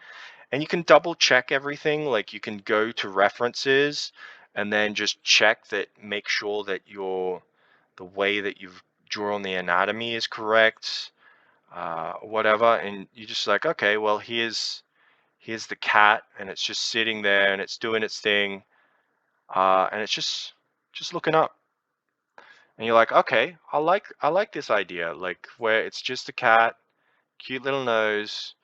And you can double check everything. Like you can go to references and then just check that, make sure that the way that you've drawn the anatomy is correct, whatever. And you're just like, okay, well, here's here's the cat, and it's just sitting there and it's doing its thing, and it's just looking up. And you're like, okay, I like this idea, like where it's just a cat, cute little nose,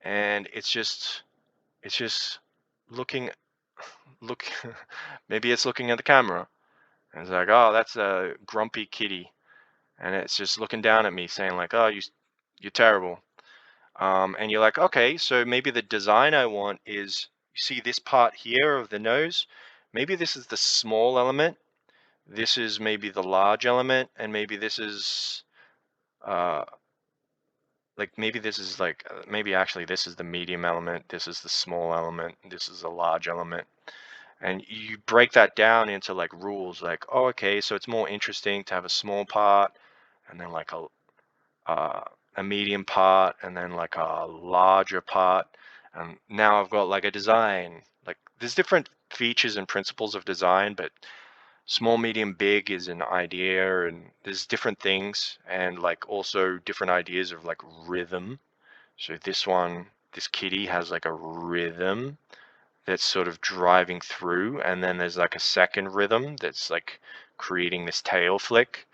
and it's just looking look maybe it's looking at the camera, and it's like, oh, that's a grumpy kitty, and it's just looking down at me saying like, oh, you're terrible. And you're like, okay, so maybe the design I want is, you see this part here of the nose, maybe this is the small element, this is maybe the large element, and maybe this is uh like maybe this is like maybe actually this is the medium element, this is the small element, this is the large element. And you break that down into like rules, like, oh, okay, so it's more interesting to have a small part, and then like uh, a medium part, and then like a larger part. And now I've got like a design. Like there's different features and principles of design, but small, medium, big is an idea, and there's different things, and like also different ideas of like rhythm. So this kitty has like a rhythm that's sort of driving through, and then there's like a second rhythm that's like creating this tail flick.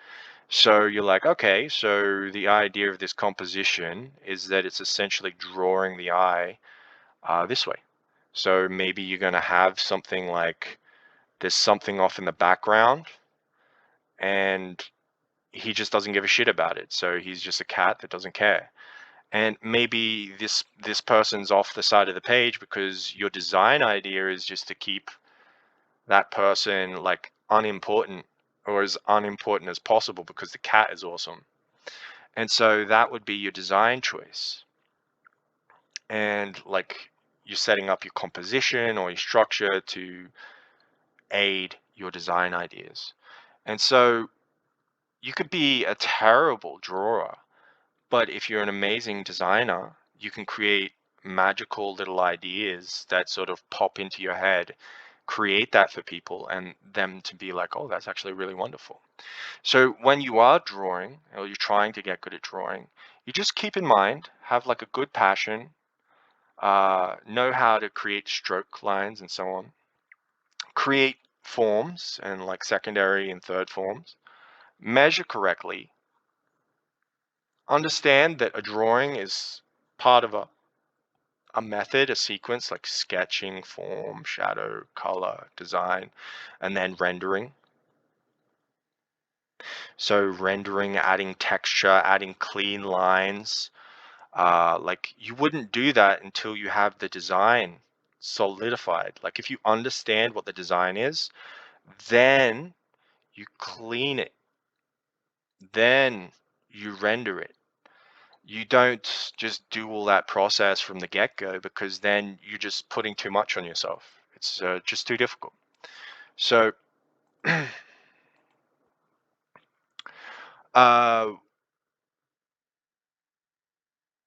So you're like, okay, so the idea of this composition is that it's essentially drawing the eye this way. So maybe you're going to have something like there's something off in the background, and he just doesn't give a shit about it. So he's just a cat that doesn't care. And maybe this person's off the side of the page because your design idea is just to keep that person like unimportant, or as unimportant as possible, because the cat is awesome. And so that would be your design choice. And like you're setting up your composition or your structure to aid your design ideas. And so you could be a terrible drawer, but if you're an amazing designer, you can create magical little ideas that sort of pop into your head, create that for people, and them to be like, oh, that's actually really wonderful. So when you are drawing, or you're trying to get good at drawing, you just keep in mind, have like a good passion, know how to create stroke lines and so on, create forms and like secondary and third forms, measure correctly, understand that a drawing is part of a method, a sequence like sketching, form, shadow, color, design, and then rendering. So rendering, adding texture, adding clean lines. Like you wouldn't do that until you have the design solidified. Like if you understand what the design is, then you clean it, then you render it. You don't just do all that process from the get-go, because then you're just putting too much on yourself. It's just too difficult. So uh,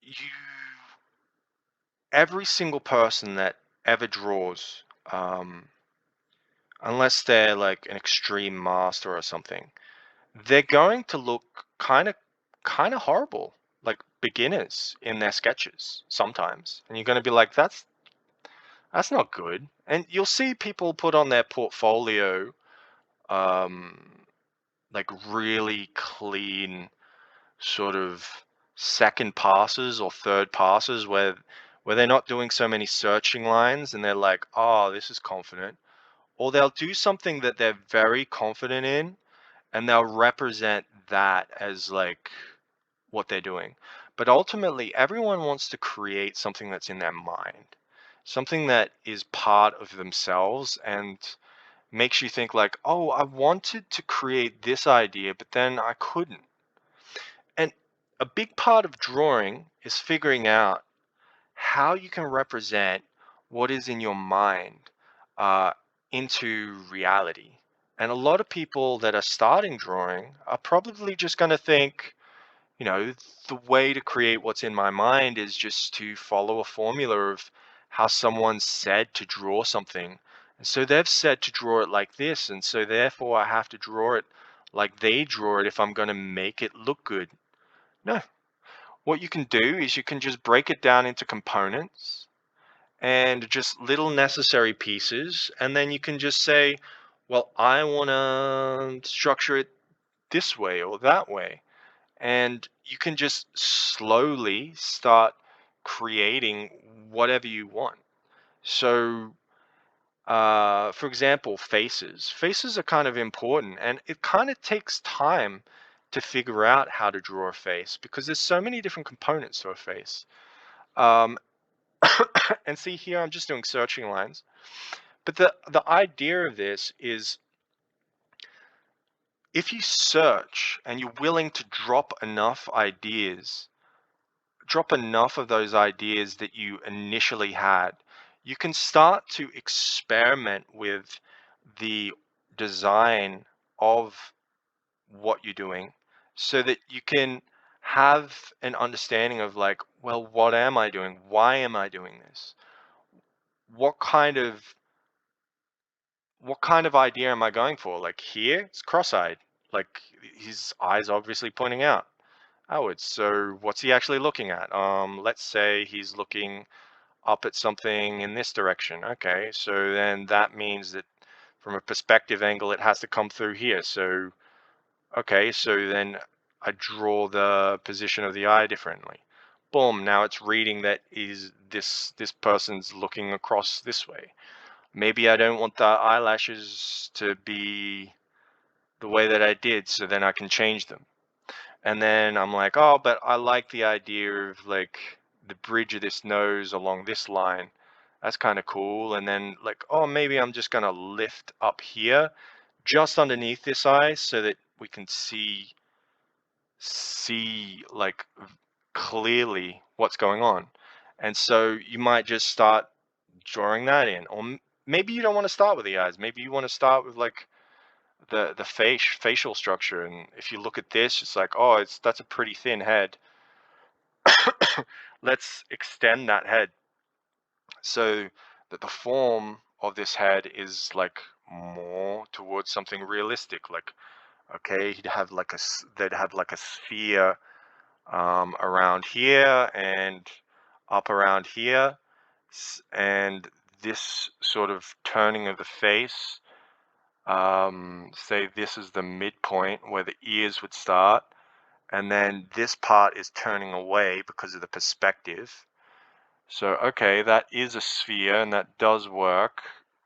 you every single person that ever draws, unless they're like an extreme master or something, they're going to look kind of horrible, like beginners in their sketches sometimes. And you're going to be like, that's not good. And you'll see people put on their portfolio um like really clean sort of second passes or third passes, where they're not doing so many searching lines, and they're like, oh, this is confident. Or they'll do something that they're very confident in, and they'll represent that as like what they're doing. But ultimately, everyone wants to create something that's in their mind, something that is part of themselves, and makes you think like, oh, I wanted to create this idea, but then I couldn't. And a big part of drawing is figuring out how you can represent what is in your mind uh, into reality. And a lot of people that are starting drawing are probably just going to think, the way to create what's in my mind is just to follow a formula of how someone said to draw something. And so they've said to draw it like this, and so therefore I have to draw it like they draw it if I'm going to make it look good. No. What you can do is you can just break it down into components, and just little necessary pieces. And then you can just say, well, I want to structure it this way or that way. And you can just slowly start creating whatever you want. So, for example, faces. Faces are kind of important, and it kind of takes time to figure out how to draw a face because there's so many different components to a face. Um, and see here, I'm just doing searching lines. But the idea of this is if you search and you're willing to drop enough ideas, drop enough of those ideas that you initially had, you can start to experiment with the design of what you're doing so that you can have an understanding of like, well, what am I doing? Why am I doing this? What kind of what kind of idea am I going for? Like here, it's cross-eyed. Like his eyes obviously pointing out outwards. So what's he actually looking at? Let's say he's looking up at something in this direction. Okay, so then that means that from a perspective angle, it has to come through here. So, okay, so then I draw the position of the eye differently. Boom, now it's reading that is this person's looking across this way. Maybe I don't want the eyelashes to be the way that I did, so then I can change them. And then I'm like, oh, but I like the idea of like the bridge of this nose along this line. That's kind of cool. And then like, oh, maybe I'm just gonna lift up here, just underneath this eye, so that we can see like clearly what's going on. And so you might just start drawing that in, or maybe you don't want to start with the eyes. Maybe you want to start with like the facial structure. And if you look at this, it's like, oh, that's a pretty thin head. Let's extend that head so that the form of this head is like more towards something realistic. Like, okay, they'd have like a sphere around here and up around here, and this sort of turning of the face. Say this is the midpoint where the ears would start, and then this part is turning away because of the perspective. So, okay, that is a sphere and that does work.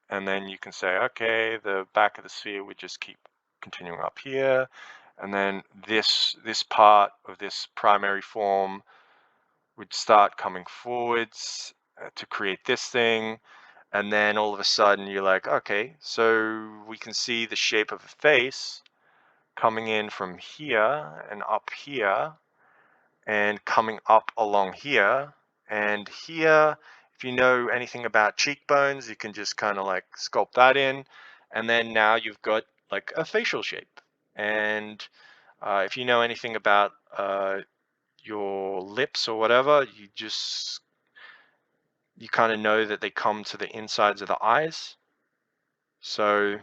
And then you can say, okay, the back of the sphere would just keep continuing up here. And then this part of this primary form would start coming forwards to create this thing. And then all of a sudden you're like, okay, so we can see the shape of a face coming in from here and up here and coming up along here. And here, if you know anything about cheekbones, you can just kind of like sculpt that in. And then now you've got like a facial shape. And if you know anything about your lips or whatever, you kind of know that they come to the insides of the eyes. So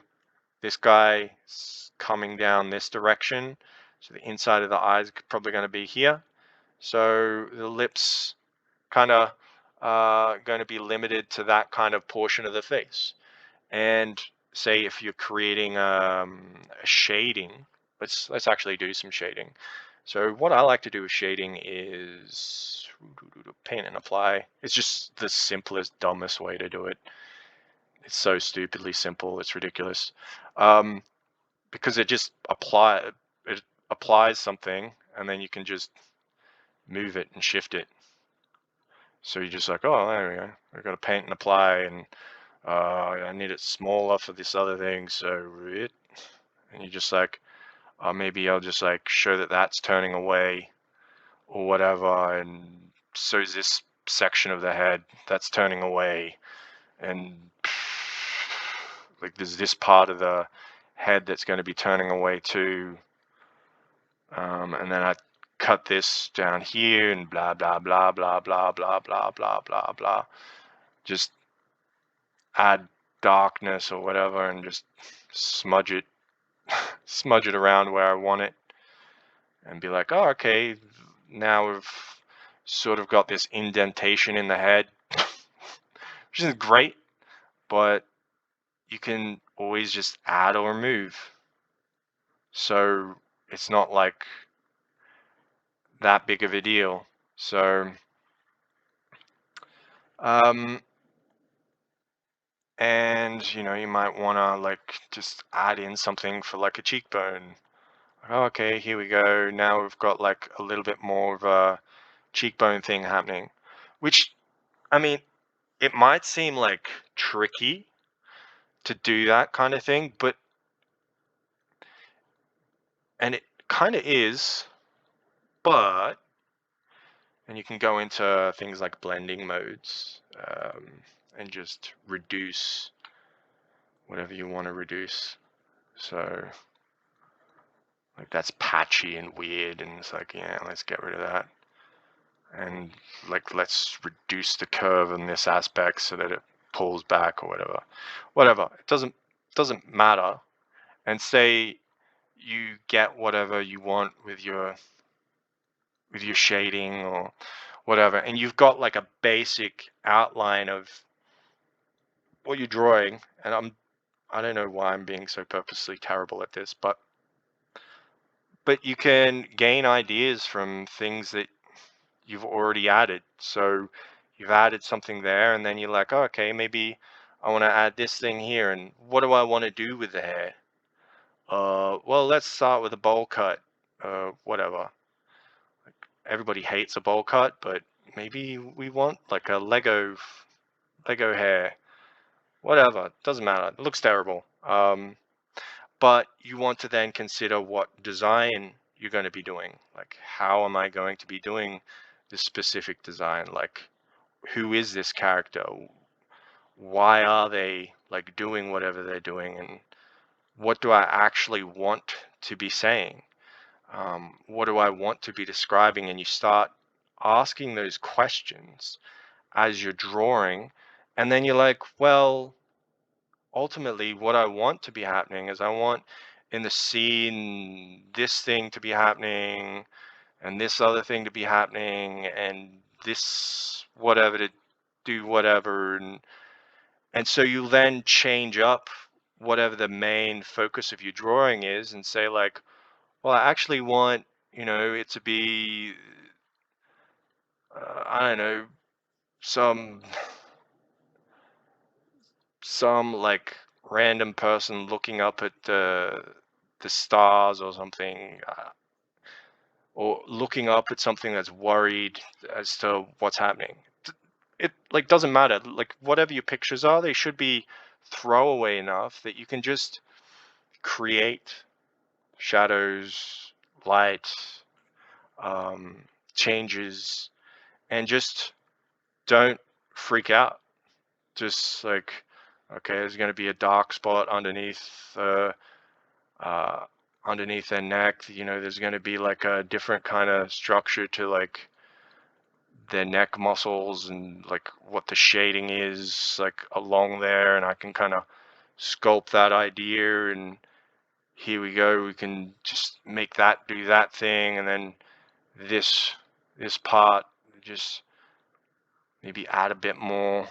this guy is coming down this direction. So the inside of the eyes is probably going to be here. So the lips kind of going to be limited to that kind of portion of the face. And say if you're creating a shading, let's actually do some shading. So what I like to do with shading is paint and apply. It's just the simplest, dumbest way to do it. It's so stupidly simple. It's ridiculous. Because it applies something, and then you can just move it and shift it. So you're just like, oh, there we go. I've got to paint and apply, and I need it smaller for this other thing. So it, and you're just like, maybe I'll just like show that that's turning away or whatever, and so is this section of the head that's turning away, and like there's this part of the head that's going to be turning away too. And then I cut this down here and blah, blah, blah, blah, blah, blah, blah, blah, blah, blah. Just add darkness or whatever and just smudge it, smudge it around where I want it and be like, oh, okay, now we've sort of got this indentation in the head. which isn't great, but you can always just add or remove. So it's not like that big of a deal. So, and you might want to like just add in something for like a cheekbone. Okay, here we go. Now we've got like a little bit more of a cheekbone thing happening, which, I mean, it might seem like tricky to do that kind of thing, and it kind of is, but, and you can go into things like blending modes, and just reduce whatever you want to reduce. So like that's patchy and weird, and it's like, yeah, let's get rid of that. And like, let's reduce the curve in this aspect so that it pulls back or whatever. It doesn't matter. And say you get whatever you want with your shading or whatever, and you've got like a basic outline of what you're drawing. And I don't know why I'm being so purposely terrible at this, but you can gain ideas from things that you've already added. So you've added something there, and then you're like, oh, okay, maybe I want to add this thing here, and what do I want to do with the hair? Well, let's start with a bowl cut. Whatever. Everybody hates a bowl cut, but maybe we want like a Lego hair. Whatever, doesn't matter. It looks terrible. But you want to then consider what design you're going to be doing. Like, how am I going to be doing this specific design? Like, who is this character? Why are they like doing whatever they're doing? And what do I actually want to be saying? What do I want to be describing? And you start asking those questions as you're drawing. And then you're like, well, ultimately, what I want to be happening is I want in the scene this thing to be happening, and this other thing to be happening, and this whatever to do whatever. And so you then change up whatever the main focus of your drawing is and say like, well, I actually want, it to be, I don't know, some like random person looking up at the stars or something, or looking up at something that's worried as to what's happening. It like doesn't matter. Like, whatever your pictures are, they should be throwaway enough that you can just create shadows, light, changes, and just don't freak out. Just like, okay, there's going to be a dark spot underneath their neck. There's going to be like a different kind of structure to like their neck muscles, and like what the shading is like along there, and I can kind of sculpt that idea, and here we go, we can just make that do that thing, and then this part, just maybe add a bit more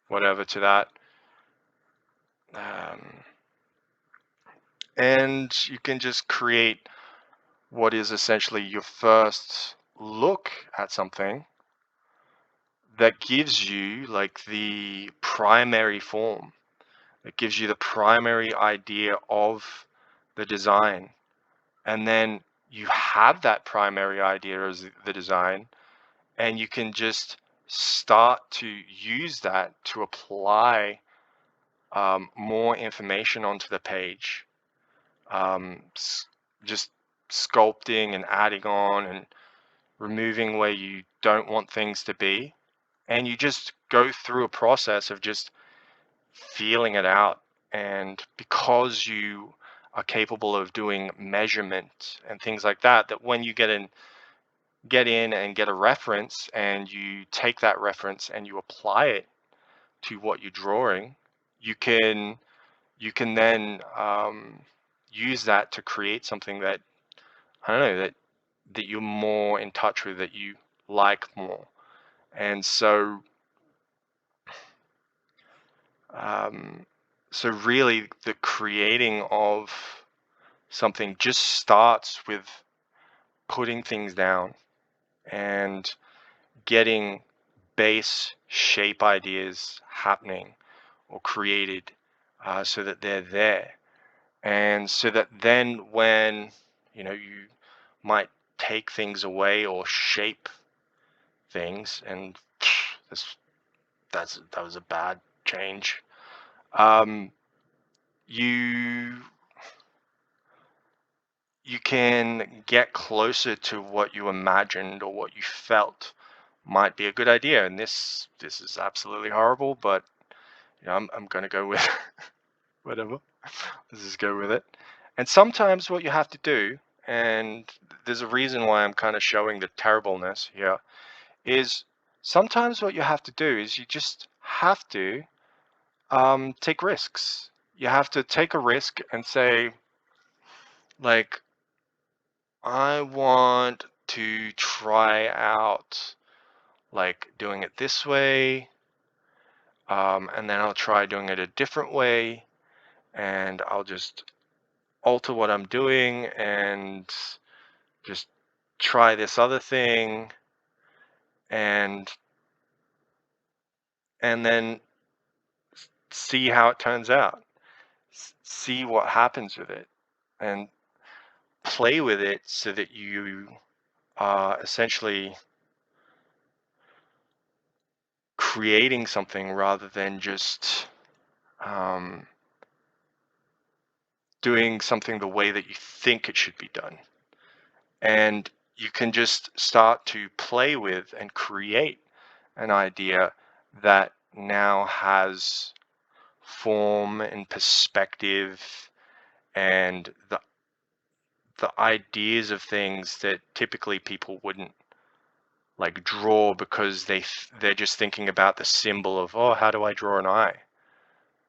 whatever to that. And you can just create what is essentially your first look at something that gives you like the primary form. It gives you the primary idea of the design. And then you have that primary idea as the design, and you can just start to use that to apply more information onto the page. Just sculpting and adding on and removing where you don't want things to be. And you just go through a process of just feeling it out. And because you are capable of doing measurement and things like that, that when you get in and get a reference, and you take that reference and you apply it to what you're drawing, you can then use that to create something that, I don't know, that you're more in touch with, that you like more. And so So really, the creating of something just starts with putting things down and getting base shape ideas happening or created, so that they're there. And so that then when, you might take things away or shape things, and this that was a bad change. Um, you you can get closer to what you imagined or what you felt might be a good idea. And this is absolutely horrible, but I'm gonna go with whatever. Let's just go with it. And sometimes what you have to do, and there's a reason why I'm kind of showing the terribleness here, is sometimes what you have to do is you just have to take risks. You have to take a risk and say, like, I want to try out like doing it this way, and then I'll try doing it a different way, and I'll just alter what I'm doing and just try this other thing, and then see how it turns out. See what happens with it, and play with it so that you are essentially creating something rather than just um, doing something the way that you think it should be done. And you can just start to play with and create an idea that now has form and perspective, and the ideas of things that typically people wouldn't like draw, because they're just thinking about the symbol of, oh, how do I draw an eye?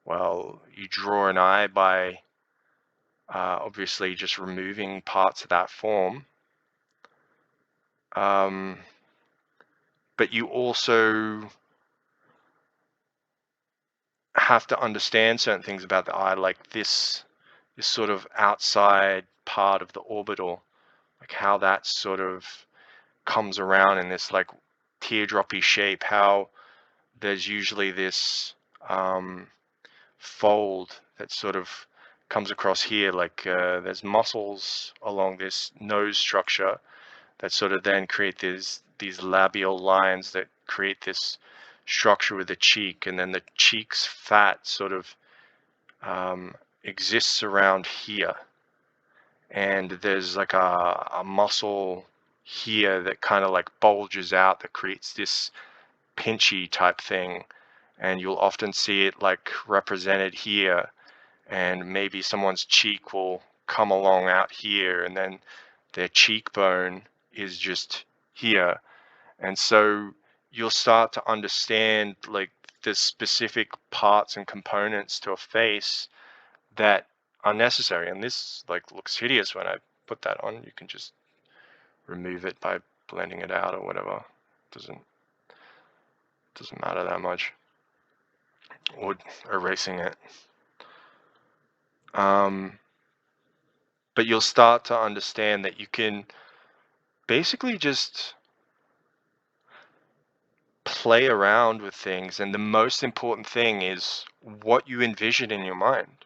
Well, you draw an eye by obviously just removing parts of that form, um, but you also have to understand certain things about the eye, like this sort of outside part of the orbital, like how that sort of comes around in this like teardroppy shape, how there's usually this fold that sort of comes across here, like there's muscles along this nose structure that sort of then create these labial lines that create this structure with the cheek, and then the cheek's fat sort of exists around here, and there's like a muscle here that kind of like bulges out that creates this pinchy type thing, and you'll often see it like represented here, and maybe someone's cheek will come along out here, and then their cheekbone is just here. And so you'll start to understand like the specific parts and components to a face that are necessary. And this like looks hideous when I put that on. You can just remove it by blending it out or whatever. Doesn't matter that much, or erasing it. But you'll start to understand that you can basically just play around with things, and the most important thing is what you envision in your mind,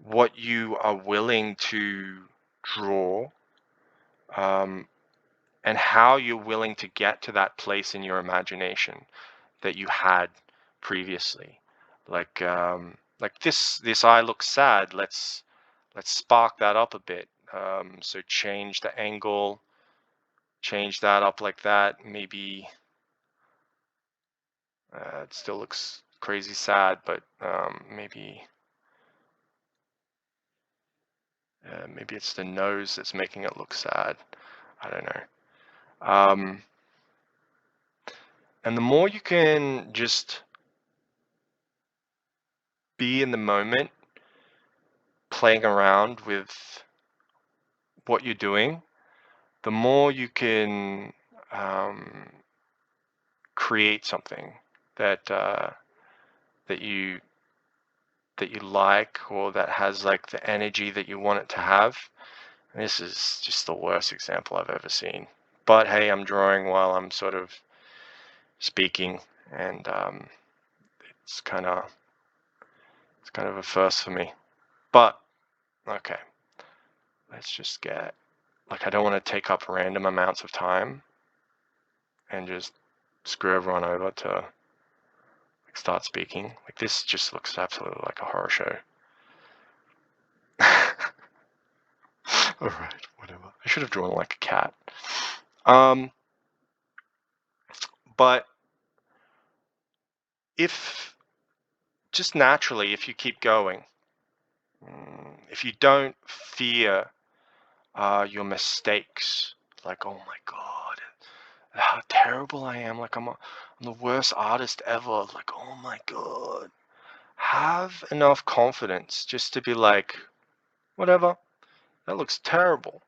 what you are willing to draw, um, and how you're willing to get to that place in your imagination that you had previously. Like this eye looks sad. Let's spark that up a bit. So change the angle, change that up like that. Maybe it still looks crazy sad, but maybe it's the nose that's making it look sad. I don't know. And the more you can just be in the moment, playing around with what you're doing, the more you can create something that that you that you like, or that has like the energy that you want it to have. And this is just the worst example I've ever seen. But hey, I'm drawing while I'm sort of speaking, and it's kind of a first for me. But okay, let's just get, like, I don't want to take up random amounts of time and just screw everyone over to like start speaking. Like, this just looks absolutely like a horror show. All right, whatever. I should have drawn like a cat. But if just naturally, if you keep going, if you don't fear your mistakes, like, oh my God, how terrible I am, like I'm the worst artist ever, like, oh my God, have enough confidence just to be like, whatever, that looks terrible.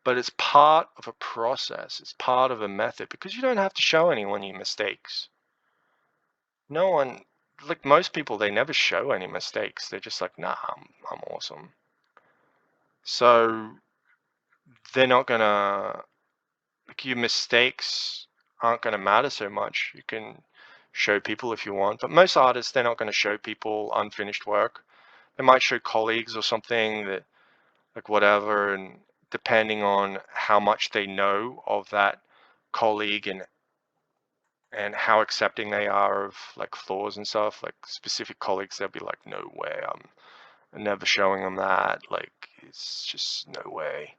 But it's part of a process, it's part of a method, because you don't have to show anyone your mistakes. No one, like most people, they never show any mistakes. They're just like, nah, I'm awesome. So they're not gonna, like, your mistakes aren't gonna matter so much. You can show people if you want, but most artists, they're not gonna show people unfinished work. They might show colleagues or something, that, like, whatever, and depending on how much they know of that colleague, and how accepting they are of like flaws and stuff, like specific colleagues, they'll be like, no way, I'm never showing them that, like, it's just no way.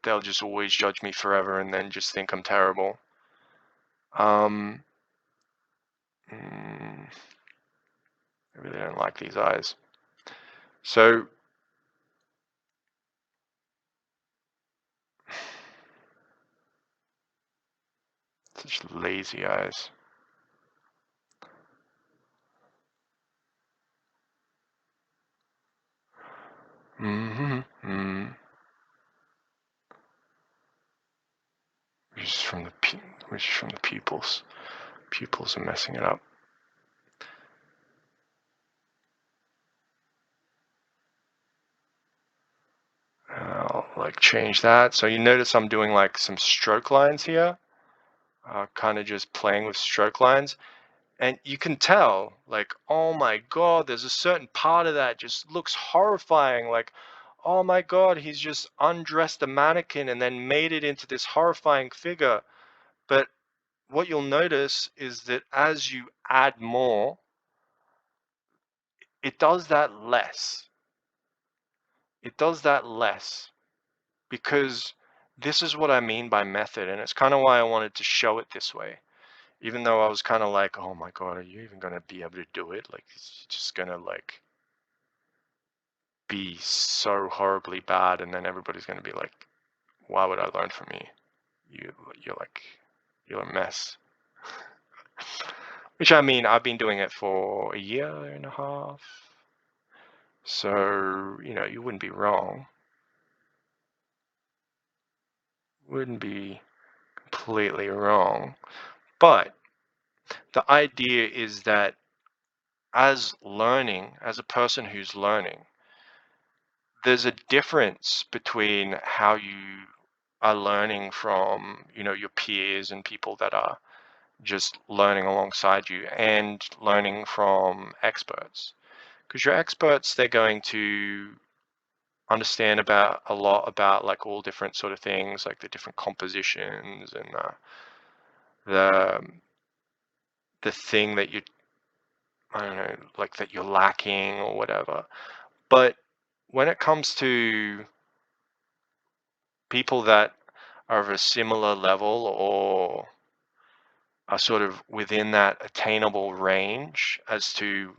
They'll just always judge me forever and then just think I'm terrible. I really don't like these eyes. So such lazy eyes. Which is from the pupils. Pupils are messing it up. I'll like change that. So you notice I'm doing like some stroke lines here, kind of just playing with stroke lines. And you can tell, like, oh my God, there's a certain part of that just looks horrifying. Like, oh my God, he's just undressed a mannequin and then made it into this horrifying figure. But what you'll notice is that as you add more, it does that less. It does that less, because this is what I mean by method. And it's kind of why I wanted to show it this way. Even though I was kind of like, oh my God, are you even going to be able to do it? Like, it's just going to like be so horribly bad, and then everybody's going to be like, why would I learn from you? You're a mess. Which, I mean, I've been doing it for a year and a half. So, you wouldn't be wrong. Wouldn't be completely wrong. But the idea is that as a person who's learning, there's a difference between how you are learning from, your peers and people that are just learning alongside you, and learning from experts. Because your experts, they're going to understand about a lot about like all different sort of things, like the different compositions, and the the thing that you, I don't know, like that you're lacking or whatever. But when it comes to people that are of a similar level, or are sort of within that attainable range as to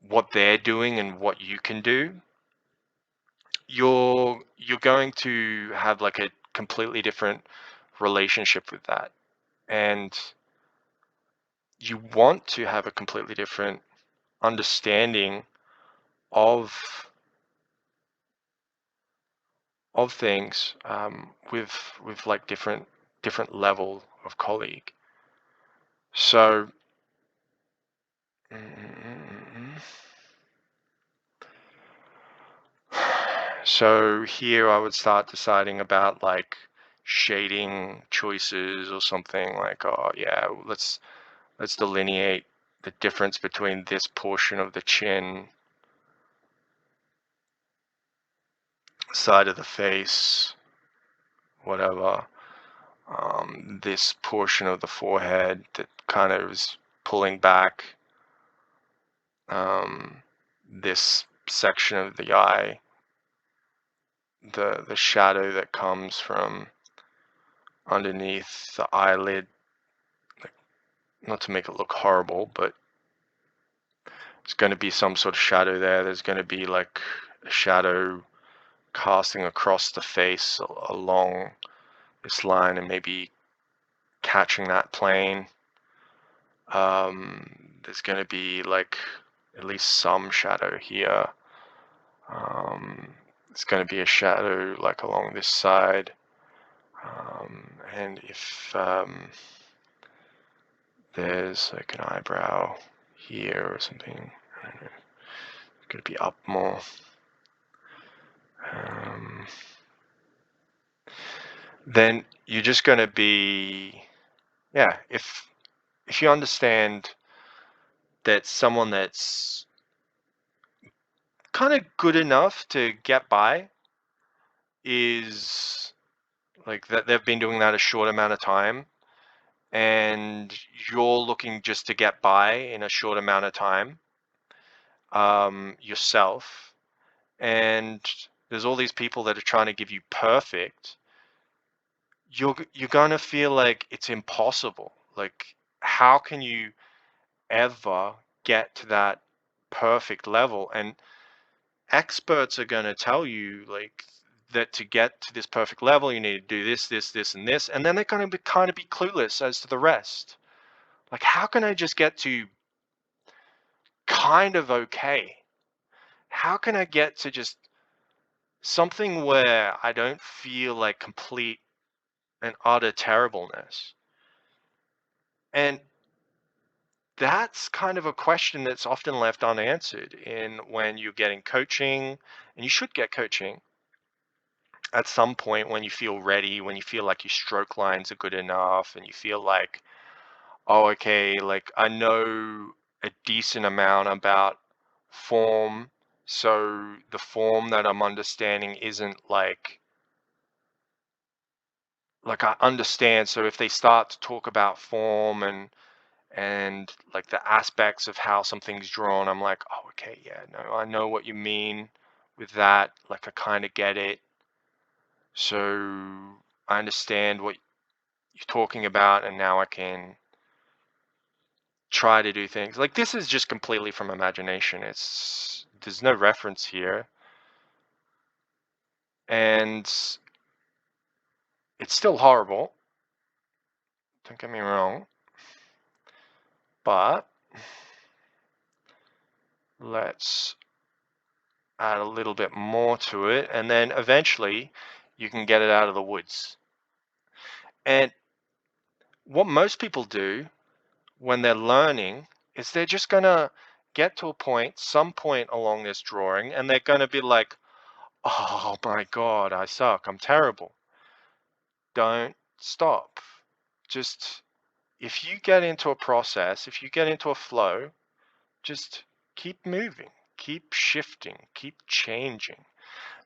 what they're doing and what you can do, you're going to have like a completely different relationship with that. And you want to have a completely different understanding of things, with like different level of colleague. So So here I would start deciding about like shading choices or something like, oh yeah, let's delineate the difference between this portion of the chin, side of the face, whatever. This portion of the forehead that kind of is pulling back, um, this section of the eye, the shadow that comes from underneath the eyelid, like, not to make it look horrible, but there's going to be some sort of shadow there. There's going to be like a shadow casting across the face along this line and maybe catching that plane. There's going to be like at least some shadow here. There's going to be a shadow like along this side. And if there's like an eyebrow here or something, I don't know, it's going to be up more. Then you're just going to be, yeah, if you understand that someone that's kind of good enough to get by is like that they've been doing that a short amount of time, and you're looking just to get by in a short amount of time, yourself, and there's all these people that are trying to give you perfect, you're gonna feel like it's impossible. Like, how can you ever get to that perfect level? And experts are going to tell you like that to get to this perfect level, you need to do this, this, and this, and then they're going to be kind of be clueless as to the rest. Like, how can I just get to kind of okay? How can I get to just something where I don't feel like complete and utter terribleness? And that's kind of a question that's often left unanswered in when you're getting coaching, and you should get coaching at some point when you feel ready, when you feel like your stroke lines are good enough, and you feel like, oh, okay, like I know a decent amount about form. So the form that I'm understanding isn't like I understand. So if they start to talk about form and like the aspects of how something's drawn, I'm like, oh, okay, yeah, no, I know what you mean with that. Like I kind of get it. So I understand what you're talking about, and now I can try to do things. Like, this is just completely from imagination. There's no reference here, and it's still horrible, don't get me wrong, but let's add a little bit more to it, and then eventually you can get it out of the woods. And what most people do when they're learning is they're just gonna get to a point, some point along this drawing, and they're gonna be like, oh my God, I suck, I'm terrible. Don't stop. Just, if you get into a process, if you get into a flow, just keep moving, keep shifting, keep changing.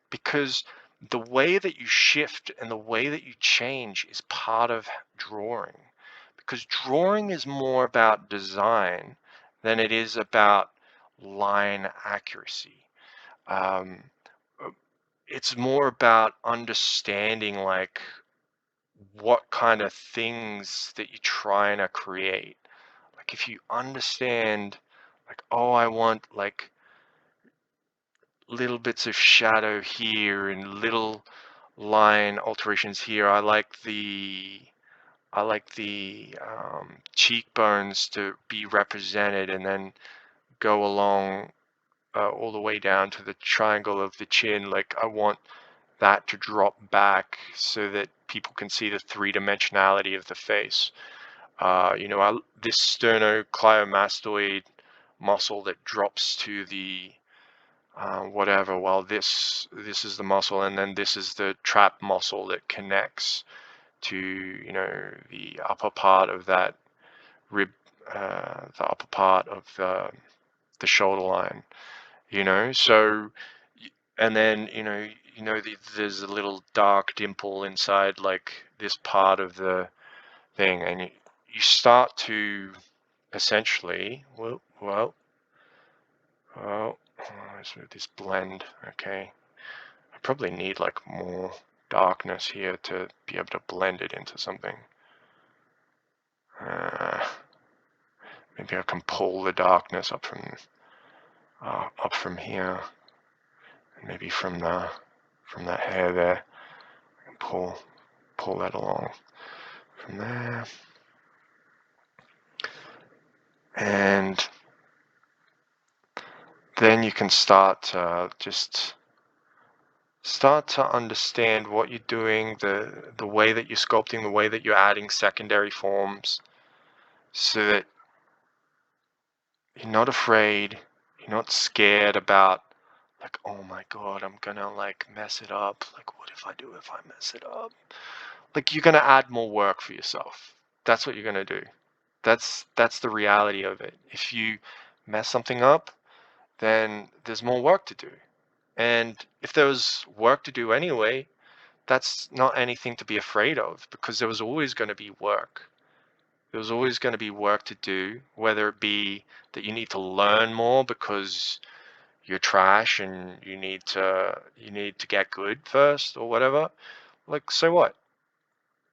Because the way that you shift and the way that you change is part of drawing. Because drawing is more about design than it is about line accuracy. Um, it's more about understanding like what kind of things that you're trying to create. Like, if you understand like, oh, I want like little bits of shadow here and little line alterations here. I like the cheekbones to be represented and then go along all the way down to the triangle of the chin. Like, I want that to drop back so that people can see the three-dimensionality of the face. This sternocleidomastoid muscle that drops to the whatever. Well, this is the muscle, and then this is the trap muscle that connects to, the upper part of that rib, the upper part of the shoulder line. So, and then there's a little dark dimple inside like this part of the thing, and you start to essentially, let's move this blend. Okay, I probably need like more darkness here to be able to blend it into something. Maybe I can pull the darkness up from here, and maybe from that hair there, I can pull that along from there, and then you can start to understand what you're doing, the way that you're sculpting, the way that you're adding secondary forms, so that you're not afraid, you're not scared about like, oh my God, I'm gonna like mess it up. Like, what if I mess it up? Like, you're gonna add more work for yourself. That's what you're gonna do. That's the reality of it. If you mess something up, then there's more work to do. And if there was work to do anyway, that's not anything to be afraid of, because there was always going to be work. There was always going to be work to do, whether it be that you need to learn more because you're trash and you need to get good first or whatever. Like, so what?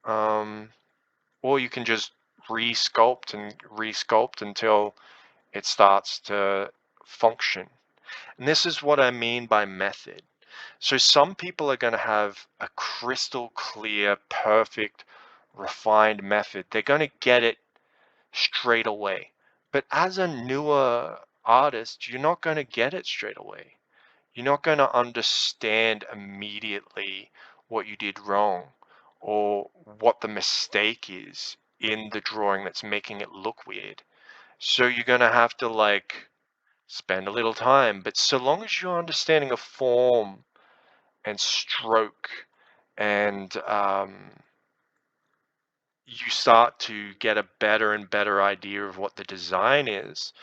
Or you can just resculpt until it starts to function. And this is what I mean by method. So some people are going to have a crystal clear, perfect, refined method. They're going to get it straight away. But as a newer artist, you're not going to get it straight away. You're not going to understand immediately what you did wrong or what the mistake is in the drawing that's making it look weird. So you're going to have to like spend a little time. But so long as you're understanding a form and stroke, and you start to get a better and better idea of what the design is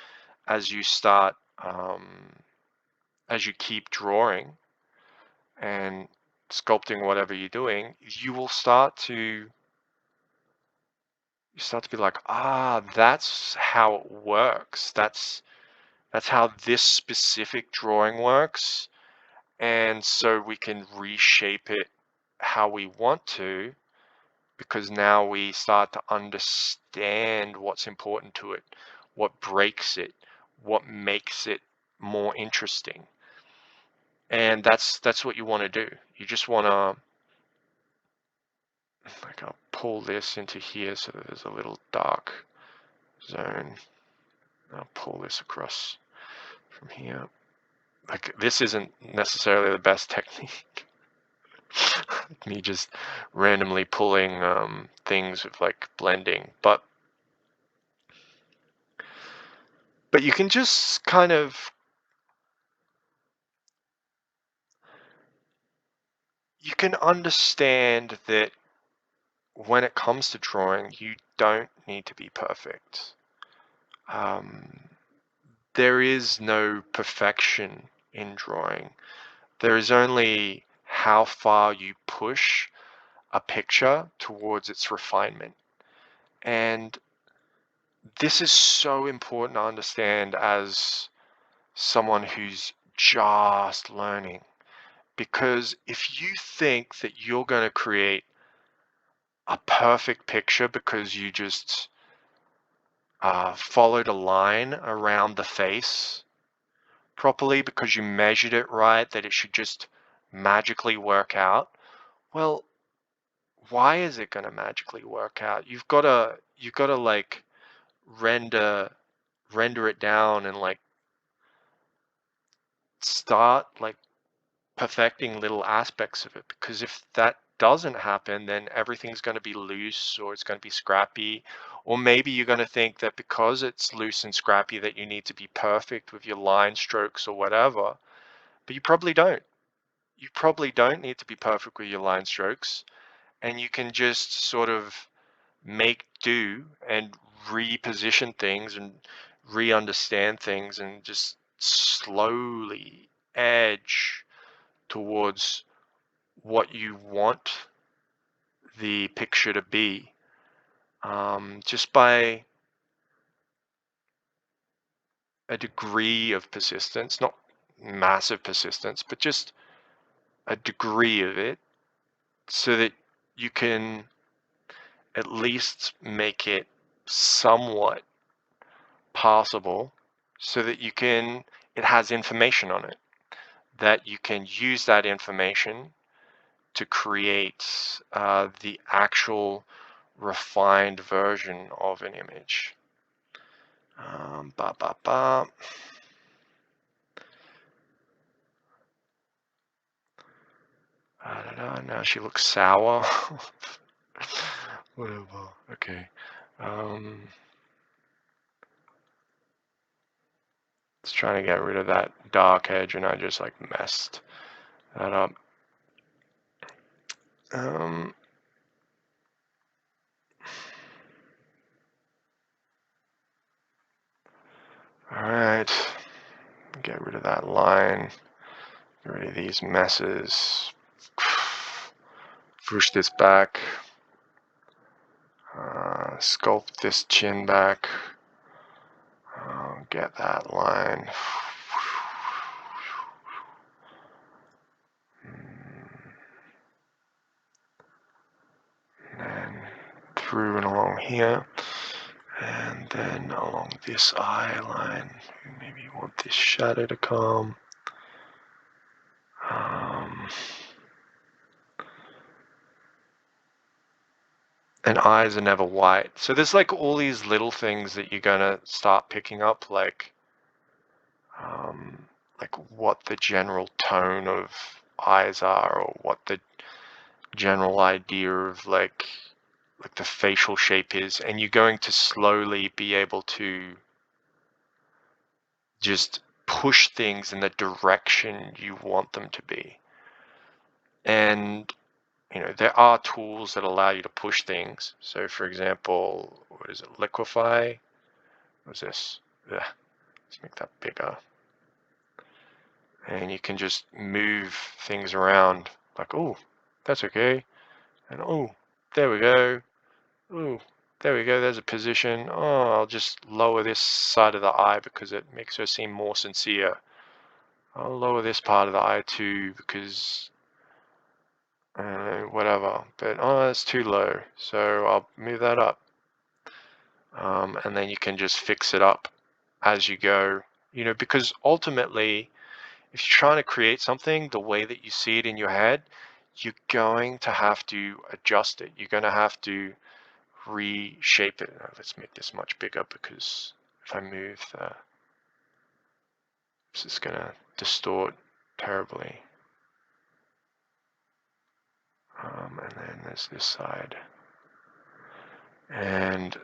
as you start, as you keep drawing and sculpting whatever you're doing, you start to be like, that's how it works. That's how this specific drawing works. And so we can reshape it how we want to, because now we start to understand what's important to it, what breaks it, what makes it more interesting. And that's what you want to do. You just want to, like, I'll pull this into here so that there's a little dark zone. I'll pull this across from here. Like, this isn't necessarily the best technique. Me just randomly pulling things with like blending, but you can just kind of, you can understand that when it comes to drawing, you don't need to be perfect. There is no perfection in drawing. There is only how far you push a picture towards its refinement. And this is so important to understand as someone who's just learning. Because if you think that you're going to create a perfect picture because you just followed a line around the face properly, because you measured it right, that it should just magically work out, well, why is it going to magically work out? You've got to like render it down and like start like perfecting little aspects of it, because if that doesn't happen, then everything's going to be loose, or it's going to be scrappy, or maybe you're going to think that because it's loose and scrappy that you need to be perfect with your line strokes or whatever. but you probably don't. You probably don't need to be perfect with your line strokes, and you can just sort of make do and reposition things and re-understand things and just slowly edge towards what you want the picture to be, just by a degree of persistence, not massive persistence, but just a degree of it, so that you can at least make it somewhat passable, so that it has information on it, that you can use that information to create the actual refined version of an image. Ba, ba, ba. I don't know, now she looks sour. Whatever, okay. It's trying to get rid of that dark edge, and I just like messed that up. All right, get rid of that line, get rid of these messes, push this back, sculpt this chin back, get that line. And then through and along here, and then along this eye line. Maybe you want this shadow to come. And eyes are never white. So there's like all these little things that you're gonna start picking up, like what the general tone of eyes are, or what the general idea of like the facial shape is, and you're going to slowly be able to just push things in the direction you want them to be. And there are tools that allow you to push things. So for example, what is it, liquify? What's this? Ugh. Let's make that bigger. And you can just move things around, like, oh, that's okay. And oh, there we go. Oh, there we go, there's a position. Oh, I'll just lower this side of the eye because it makes her seem more sincere. I'll lower this part of the eye too because whatever. But oh, it's too low, so I'll move that up. And then you can just fix it up as you go. Because ultimately, if you're trying to create something the way that you see it in your head, you're going to have to adjust it. You're going to have to reshape it. Let's make this much bigger, because if I move this is going to distort terribly. And then there's this side. And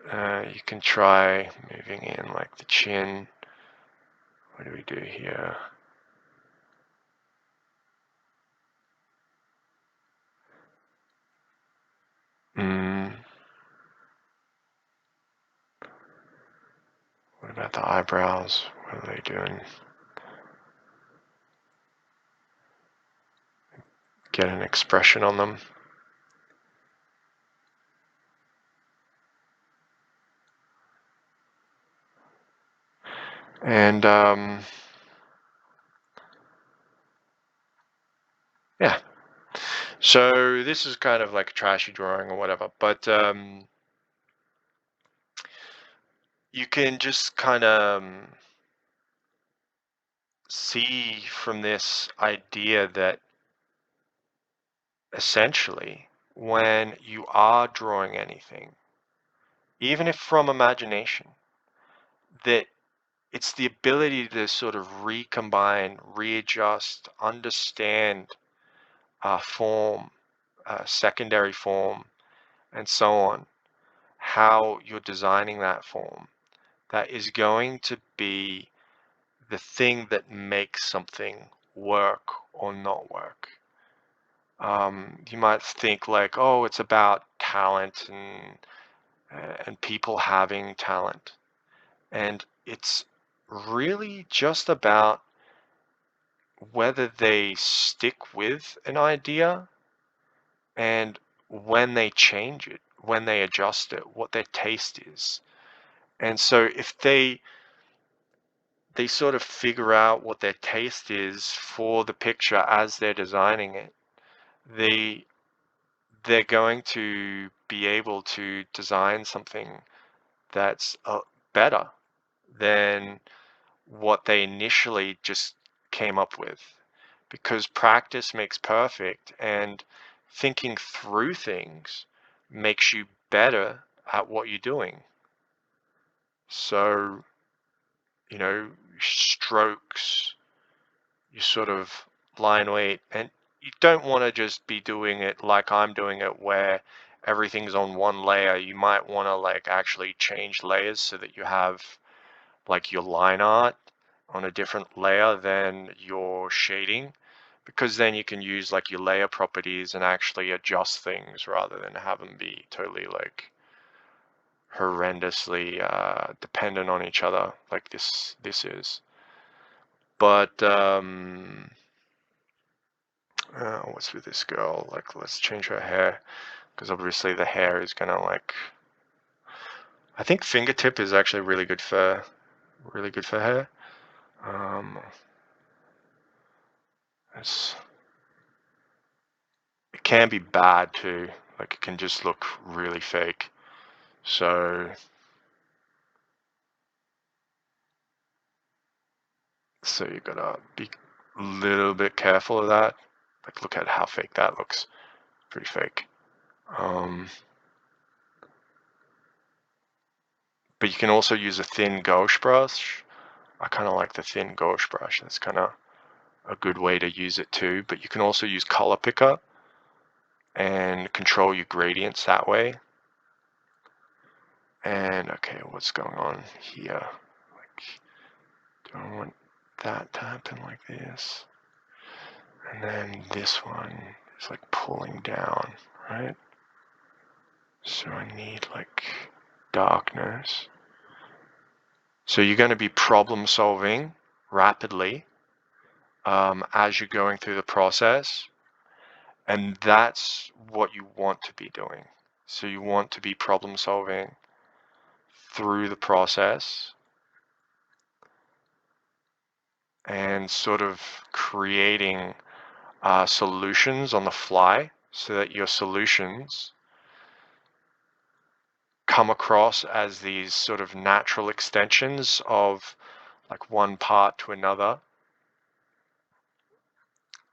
you can try moving in like the chin. What do we do here? What about the eyebrows? What are they doing? Get an expression on them. And yeah, so this is kind of like a trashy drawing or whatever, but you can just kind of see from this idea that essentially when you are drawing anything, even if from imagination, that it's the ability to sort of recombine, readjust, understand form, secondary form, and so on, how you're designing that form, that is going to be the thing that makes something work or not work. You might think like, oh, it's about talent and people having talent. And it's really just about whether they stick with an idea and when they change it, when they adjust it, what their taste is. And so if they sort of figure out what their taste is for the picture as they're designing it, they they're going to be able to design something that's better than what they initially just came up with, because practice makes perfect, and thinking through things makes you better at what you're doing. So, strokes, you sort of line weight, and you don't want to just be doing it like I'm doing it where everything's on one layer. You might want to like actually change layers so that you have like your line art on a different layer than your shading, because then you can use like your layer properties and actually adjust things rather than have them be totally like horrendously dependent on each other like this is. But what's with this girl? Like, let's change her hair, because obviously the hair is gonna like. I think fingertip is actually really good for hair. It's, it can be bad too. Like it can just look really fake. So you gotta be a little bit careful of that. Like look at how fake that looks. Pretty fake. But you can also use a thin gouache brush. I kind of like the thin gouache brush. That's kind of a good way to use it too. But you can also use color picker and control your gradients that way. And okay, what's going on here? Like, do I want that to happen like this? And then this one is like pulling down, right? So I need like darkness. So you're going to be problem solving rapidly as you're going through the process. And that's what you want to be doing. So you want to be problem solving through the process and sort of creating solutions on the fly so that your solutions come across as these sort of natural extensions of like one part to another.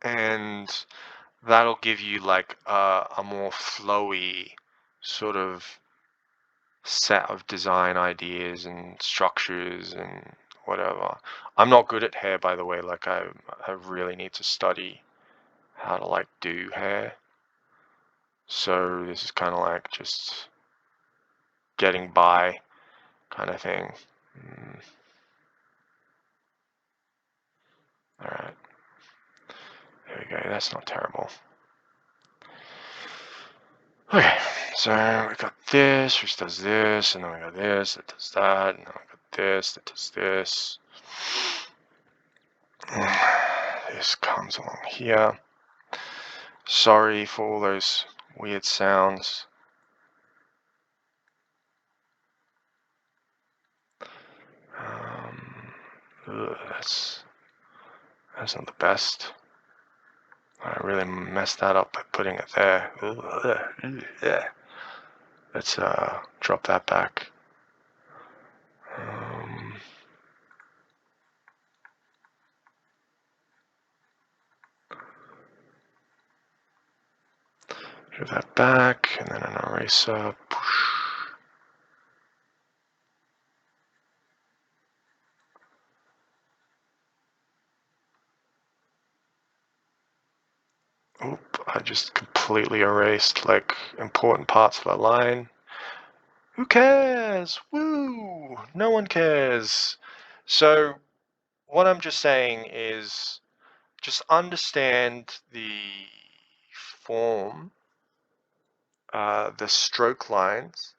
And that'll give you like a more flowy sort of set of design ideas and structures and whatever. I'm not good at hair, by the way. Like I really need to study how to like do hair. So this is kind of like just getting by kind of thing. All right, there we go. That's not terrible. Okay, so we got this, which does this, and then we got this, that does that, and then we got this, that does this. This comes along here. Sorry for all those weird sounds. That's not the best. I really messed that up by putting it there. Yeah. Let's drop that back. Drop that back, and then an eraser. Oop, I just completely erased like important parts of the line. Who cares? Woo! No one cares. So what I'm just saying is just understand the form, the stroke lines,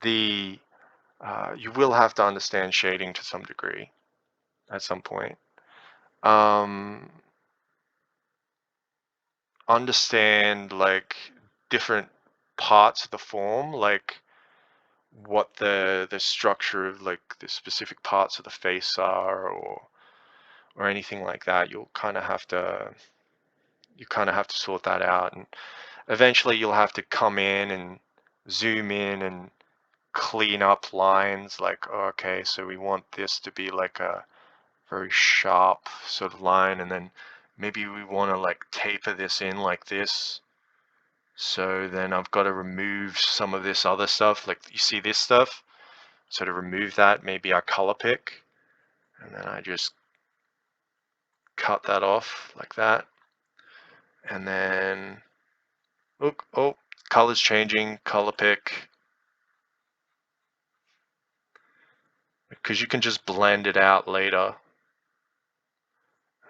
you will have to understand shading to some degree at some point. Understand like different parts of the form, like what the structure of like the specific parts of the face are, or anything like that. You kind of have to sort that out, and eventually you'll have to come in and zoom in and clean up lines, like, oh, okay, so we want this to be like a very sharp sort of line, and then maybe we want to like taper this in like this. So then I've got to remove some of this other stuff, like you see this stuff. So to remove that, maybe I color pick, and then I just cut that off like that. And then, look, oh, color's changing, color pick. Because you can just blend it out later.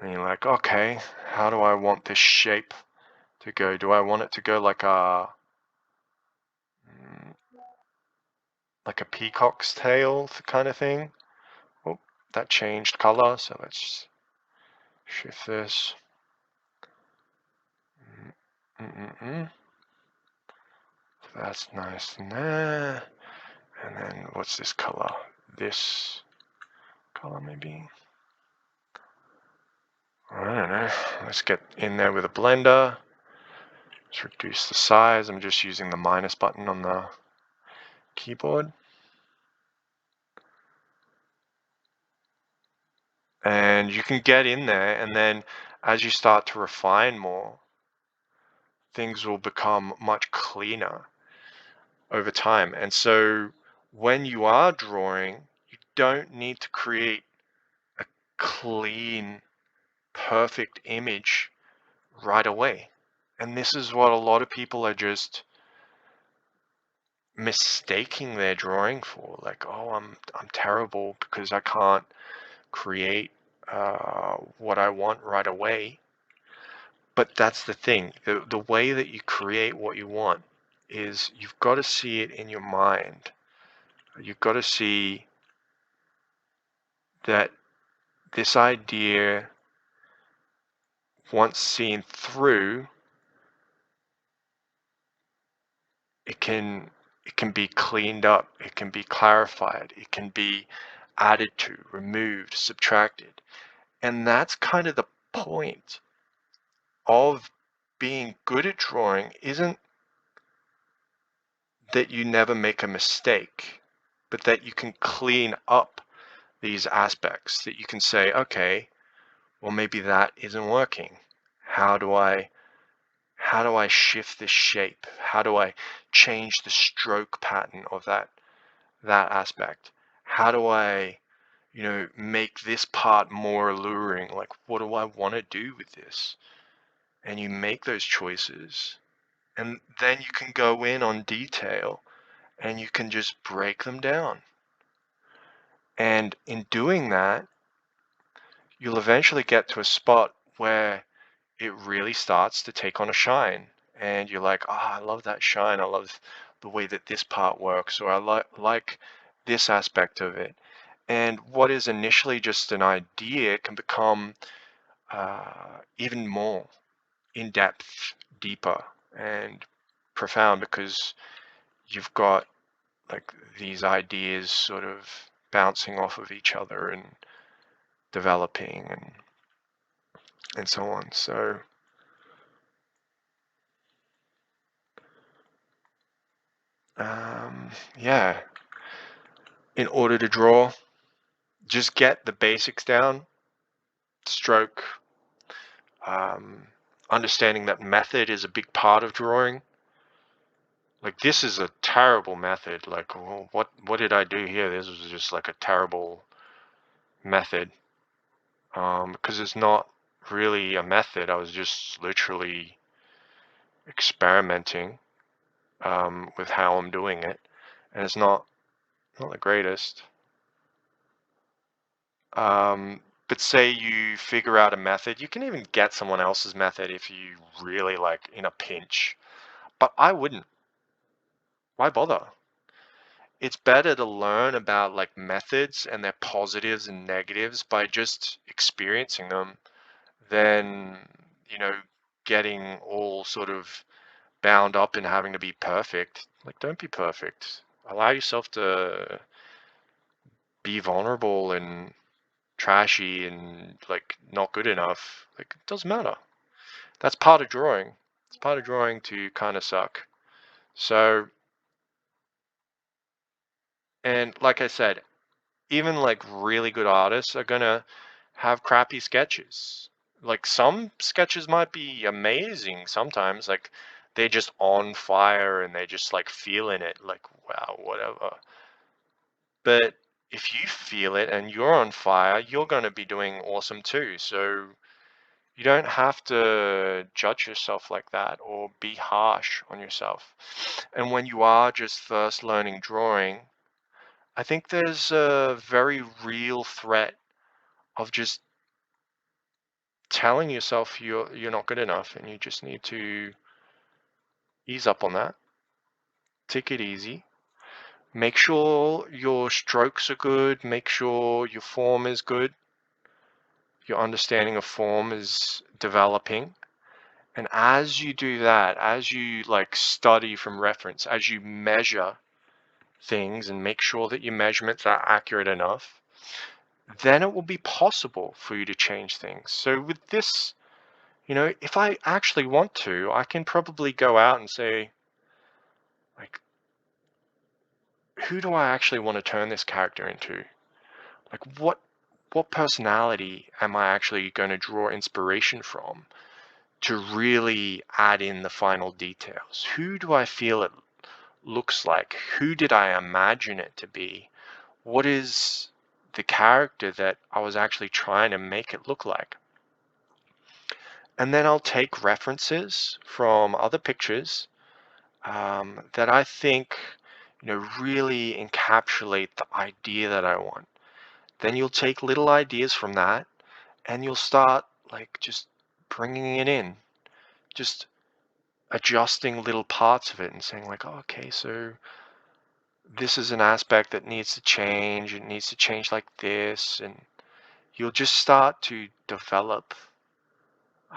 And you're like, okay, how do I want this shape to go? Do I want it to go like a peacock's tail kind of thing? Oh, that changed color, so let's shift this. So that's nice and there. And then what's this color? This color maybe? I don't know. Let's get in there with a blender. Let's reduce the size. I'm just using the minus button on the keyboard. And you can get in there, and then as you start to refine more, things will become much cleaner over time. And so when you are drawing, you don't need to create a clean, perfect image right away. And this is what a lot of people are just mistaking their drawing for. Like, oh, I'm terrible because I can't create what I want right away. But that's the thing. The way that you create what you want is you've got to see it in your mind. You've got to see that this idea, once seen through, it can be cleaned up, it can be clarified, it can be added to, removed, subtracted. And that's kind of the point of being good at drawing, isn't that you never make a mistake, but that you can clean up these aspects, that you can say, okay, well, maybe that isn't working. How do I shift this shape? How do I change the stroke pattern of that aspect? How do I, make this part more alluring? Like, what do I want to do with this? And you make those choices, and then you can go in on detail and you can just break them down. And in doing that, you'll eventually get to a spot where it really starts to take on a shine. And you're like, I love that shine. I love the way that this part works, or I like this aspect of it. And what is initially just an idea can become even more in-depth, deeper, and profound, because you've got like these ideas sort of bouncing off of each other and developing and so on. So yeah, in order to draw, just get the basics down. Stroke, understanding that method is a big part of drawing. Like, this is a terrible method. Like, well, what did I do here? This was just like a terrible method, because it's not really a method. I was just literally experimenting with how I'm doing it, and it's not the greatest. But say you figure out a method, you can even get someone else's method if you really like in a pinch. But I wouldn't. Why bother? It's better to learn about like methods and their positives and negatives by just experiencing them than, you know, getting all sort of bound up in having to be perfect. Like, don't be perfect. Allow yourself to be vulnerable and trashy and like not good enough. Like, it doesn't matter. That's part of drawing. It's part of drawing to kind of suck. So, and like I said, even like really good artists are gonna have crappy sketches. Like some sketches might be amazing sometimes, like they're just on fire and they just like feeling it, like wow, whatever. But if you feel it and you're on fire, you're gonna be doing awesome too. So you don't have to judge yourself like that or be harsh on yourself. And when you are just first learning drawing, I think there's a very real threat of just telling yourself you're not good enough and you just need to ease up on that. Take it easy. Make sure your strokes are good, make sure your form is good, your understanding of form is developing. And as you do that, as you like study from reference, as you measure things and make sure that your measurements are accurate enough, then it will be possible for you to change things. So with this, you know, if I actually want to, I can probably go out and say, like, who do I actually want to turn this character into? Like, what personality am I actually going to draw inspiration from to really add in the final details? Who do I feel it looks like? Who did I imagine it to be? What is the character that I was actually trying to make it look like? And then I'll take references from other pictures that I think, you know, really encapsulate the idea that I want. Then you'll take little ideas from that and you'll start like just bringing it in, just adjusting little parts of it and saying like, oh, okay, so this is an aspect that needs to change. It needs to change like this. And you'll just start to develop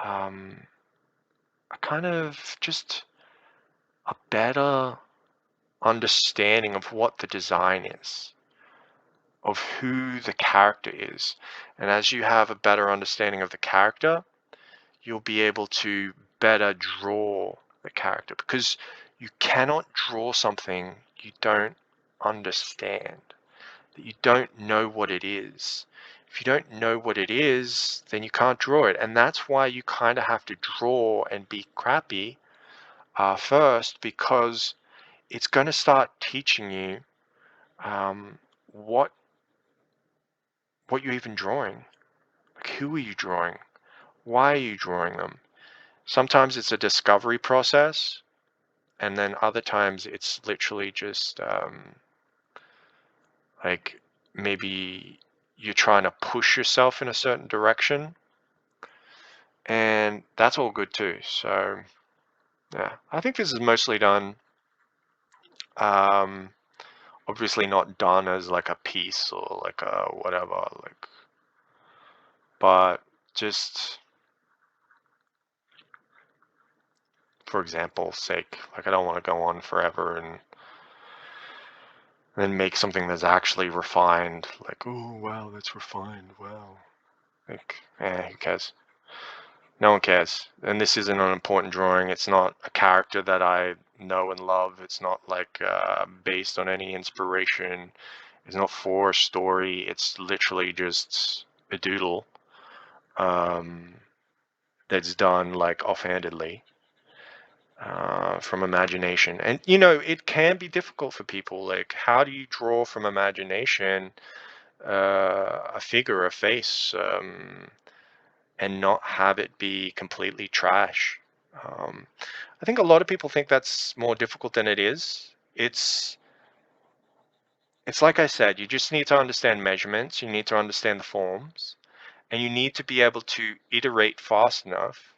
um, a kind of just a better understanding of what the design is, of who the character is. And as you have a better understanding of the character, you'll be able to better draw the character because you cannot draw something you don't understand, that you don't know what it is. If you don't know what it is, then you can't draw it. And that's why you kind of have to draw and be crappy first, because it's going to start teaching you um, what you're even drawing. Like, who are you drawing? Why are you drawing them? Sometimes it's a discovery process, and then other times it's literally just like maybe you're trying to push yourself in a certain direction, and that's all good too. So yeah, I think this is mostly done. Um, Obviously not done as like a piece or like a whatever, like, but just for example's sake, like I don't want to go on forever and then make something that's actually refined. Like, oh wow, that's refined. Wow, like, who cares? No one cares. And this isn't an important drawing. It's not a character that I know and love. It's not like based on any inspiration. It's not for a story. It's literally just a doodle um, that's done like offhandedly from imagination. And you know, it can be difficult for people. Like, how do you draw from imagination a figure, a face, and not have it be completely trash? I think a lot of people think that's more difficult than it is. It's like I said, you just need to understand measurements, you need to understand the forms, and you need to be able to iterate fast enough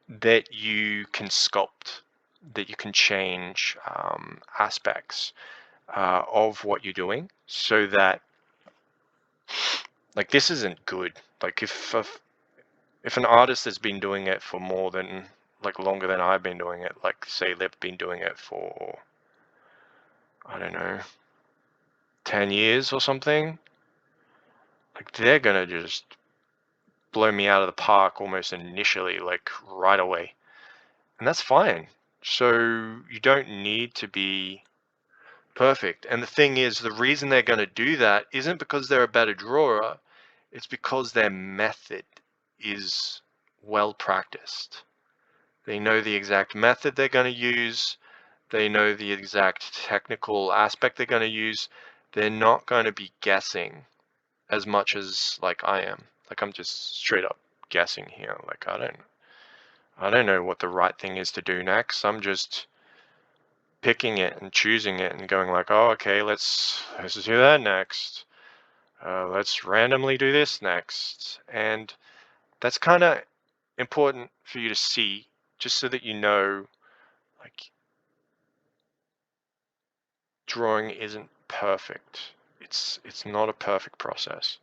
that you can sculpt, that you can change aspects of what you're doing, so that, like, this isn't good. Like, if an artist has been doing it for more than, like, longer than I've been doing it, like, say they've been doing it for, I don't know, 10 years or something, like, they're gonna just blow me out of the park almost initially, like, right away. And that's fine. So you don't need to be perfect. And the thing is, the reason they're going to do that isn't because they're a better drawer, it's because their method is well practiced. They know the exact method they're going to use, they know the exact technical aspect they're going to use. They're not going to be guessing as much as, like, I am. Like, I'm just straight up guessing here. Like, I don't know what the right thing is to do next. I'm just picking it and choosing it and going like, oh, okay, let's do that next. Let's randomly do this next. And that's kind of important for you to see, just so that you know, like, drawing isn't perfect. It's not a perfect process.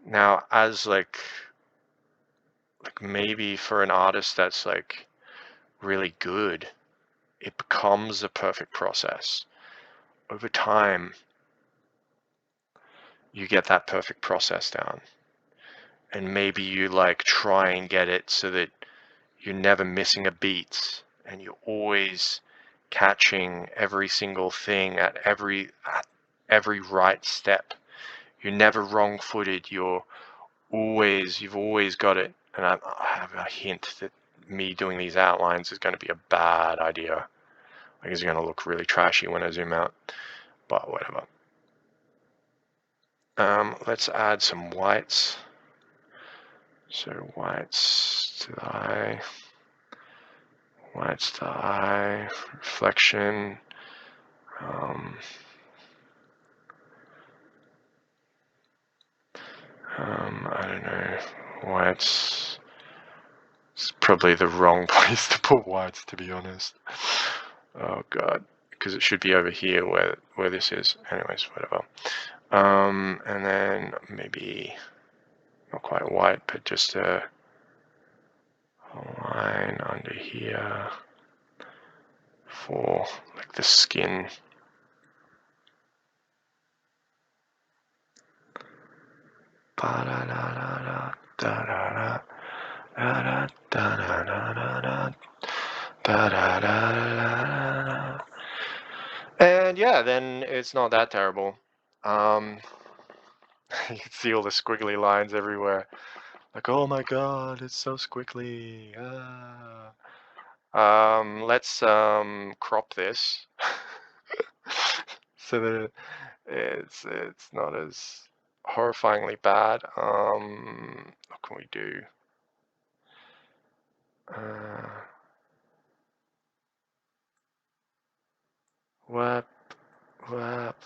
Now, as like maybe for an artist that's like really good, it becomes a perfect process. Over time, you get that perfect process down. And maybe you like try and get it so that you're never missing a beat and you're always catching every single thing at every right step. You're never wrong-footed. You've always got it. And I have a hint that me doing these outlines is going to be a bad idea. Like, it's going to look really trashy when I zoom out, but whatever. Let's add some whites. So whites to the eye, reflection. I don't know, whites. It's probably the wrong place to put whites, to be honest. Oh god, because it should be over here where this is. Anyways, whatever. And then maybe not quite white, but just a line under here for like the skin. And yeah, then it's not that terrible. You can see all the squiggly lines everywhere. Like, oh my god, it's so squiggly. Let's crop this so that it's not as horrifyingly bad. What can we do? Whap. Whap.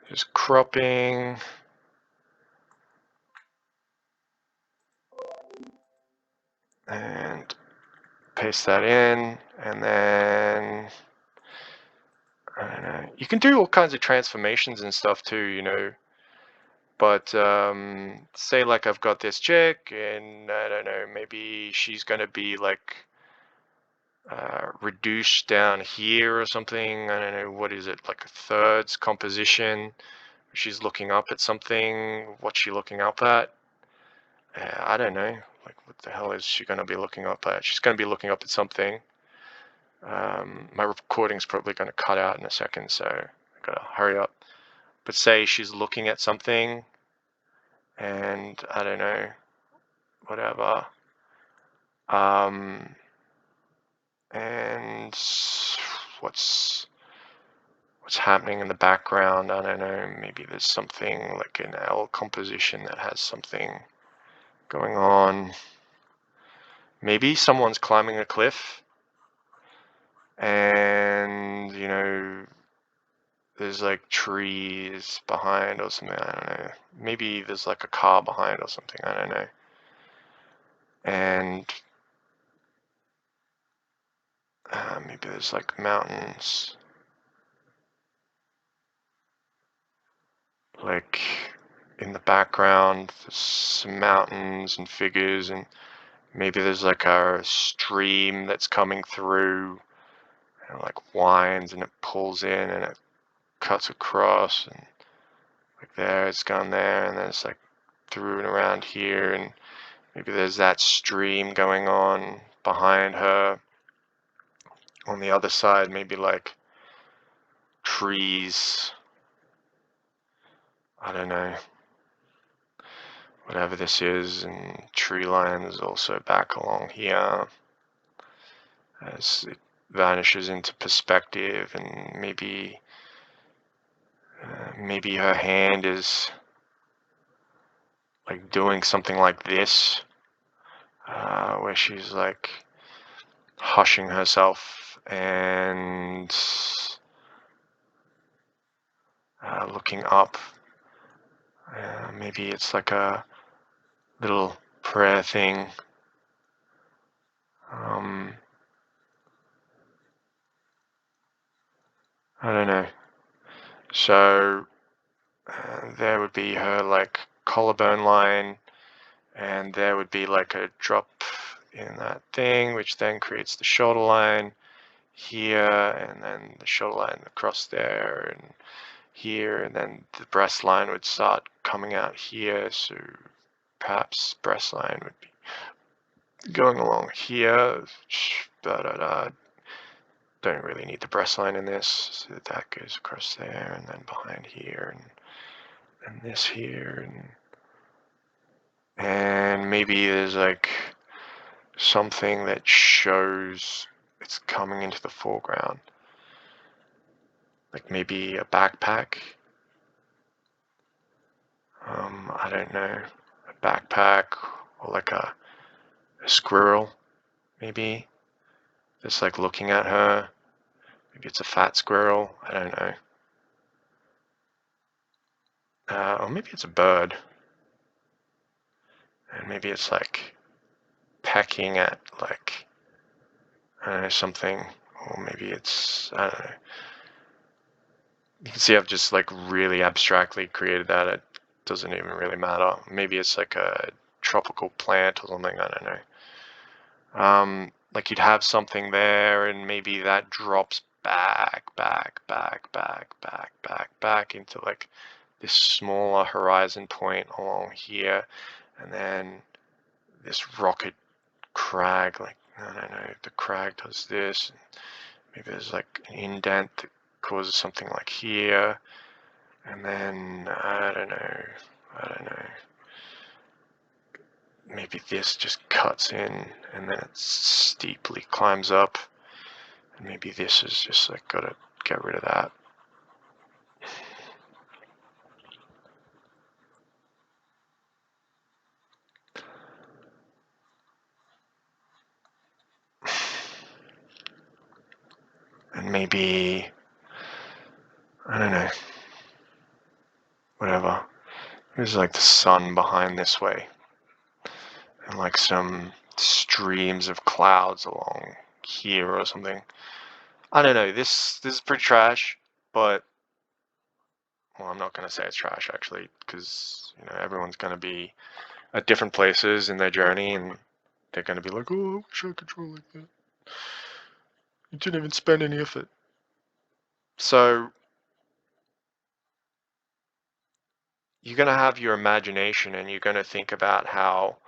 Just cropping. And paste that in, and then I don't know. You can do all kinds of transformations and stuff too, you know. But say like I've got this chick, and I don't know, maybe she's gonna be like reduced down here or something. I don't know, what is it, like a thirds composition? She's looking up at something. What's she looking up at? I don't know. Like, what the hell is she gonna be looking up at? She's gonna be looking up at something. My recording's probably going to cut out in a second, so I gotta hurry up. But say she's looking at something, and I don't know, whatever. And what's happening in the background? I don't know. Maybe there's something like an L composition that has something going on. Maybe someone's climbing a cliff, and there's like trees behind or something. I don't know. Maybe there's like a car behind or something. I don't know. And maybe there's like mountains, like in the background. There's some mountains and figures, and maybe there's like a stream that's coming through, and it like winds and it pulls in and it cuts across, and like there it's gone there, and then it's like through and around here, and maybe there's that stream going on behind her. On the other side, maybe like trees. I don't know. Whatever this is, and tree line is also back along here as it vanishes into perspective, and maybe her hand is like doing something like this, where she's like hushing herself and looking up. Maybe it's like a little prayer thing. I don't know. So there would be her like collarbone line, and there would be like a drop in that thing, which then creates the shoulder line here, and then the shoulder line across there and here, and then the breast line would start coming out here. So perhaps breast line would be going along here. Da, da, da. Don't really need the breast line in this, so that goes across there, and then behind here, and this here, and maybe there's like something that shows it's coming into the foreground, like maybe a backpack. I don't know, a backpack, or like a squirrel, maybe, that's like looking at her. Maybe it's a fat squirrel, I don't know. Or maybe it's a bird, and maybe it's like pecking at like, I don't know, something, or maybe it's, I don't know. You can see I've just like really abstractly created that. It doesn't even really matter. Maybe it's like a tropical plant or something, I don't know. Like you'd have something there, and maybe that drops back into like this smaller horizon point along here, and then this rocket crag, like, I don't know, the crag does this, and maybe there's like an indent that causes something like here, and then I don't know, maybe this just cuts in, and then it steeply climbs up, and maybe this is just like gotta get rid of that. And maybe, I don't know, whatever. There's like the sun behind this way, and like some streams of clouds along here or something. I don't know. This is pretty trash, but well, I'm not gonna say it's trash actually, because everyone's gonna be at different places in their journey, and they're gonna be like, "Oh, I wish I could draw like that. You didn't even spend any effort." So you're gonna have your imagination, and you're gonna think about how,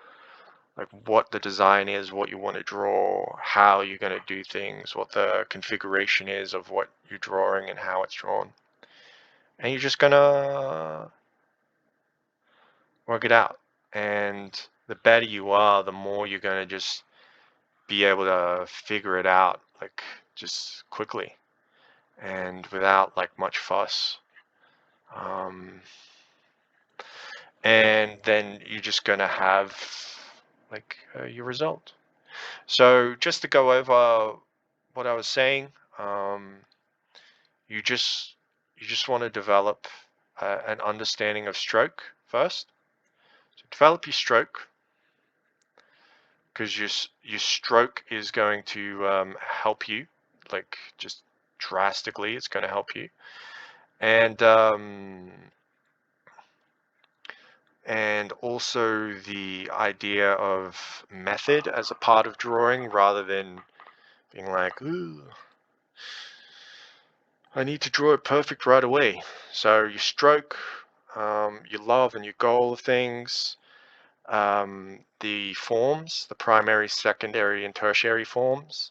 like, what the design is, what you want to draw, how you're going to do things, what the configuration is of what you're drawing and how it's drawn. And you're just going to work it out. And the better you are, the more you're going to just be able to figure it out, like, just quickly and without like much fuss. And then you're just going to have like your result. So just to go over what I was saying, um, you just you just want to develop an understanding of stroke first. So develop your stroke, because your stroke is going to help you, like just drastically. It's going to help you, and also the idea of method as a part of drawing, rather than being like, ooh, I need to draw it perfect right away. So your stroke, your love and your goal of things, the forms, the primary, secondary, and tertiary forms,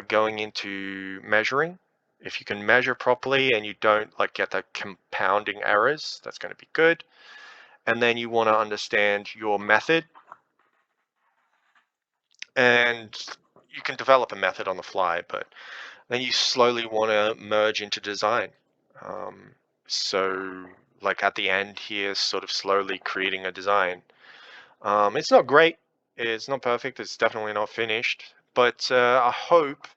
going into measuring. If you can measure properly and you don't like get the compounding errors, that's going to be good. And then you want to understand your method, and you can develop a method on the fly, but then you slowly want to merge into design. Um, so like at the end here, sort of slowly creating a design. It's not great. It's not perfect. It's definitely not finished. But I hope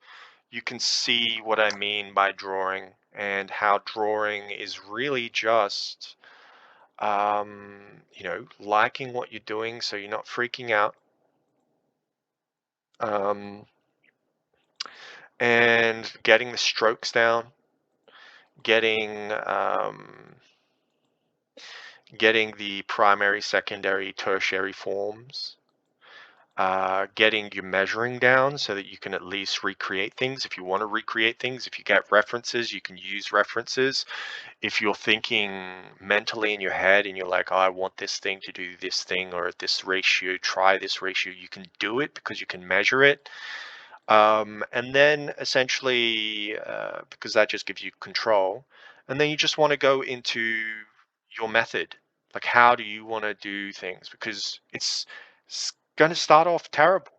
you can see what I mean by drawing, and how drawing is really just, liking what you're doing so you're not freaking out. Um, and getting the strokes down, getting getting the primary, secondary, tertiary forms, getting your measuring down so that you can at least recreate things. If you want to recreate things, if you get references, you can use references. If you're thinking mentally in your head and you're like, oh, I want this thing to do this thing, or this ratio, try this ratio, you can do it because you can measure it. And then essentially, because that just gives you control, and then you just want to go into your method. Like, how do you want to do things? Because it's going to start off terrible.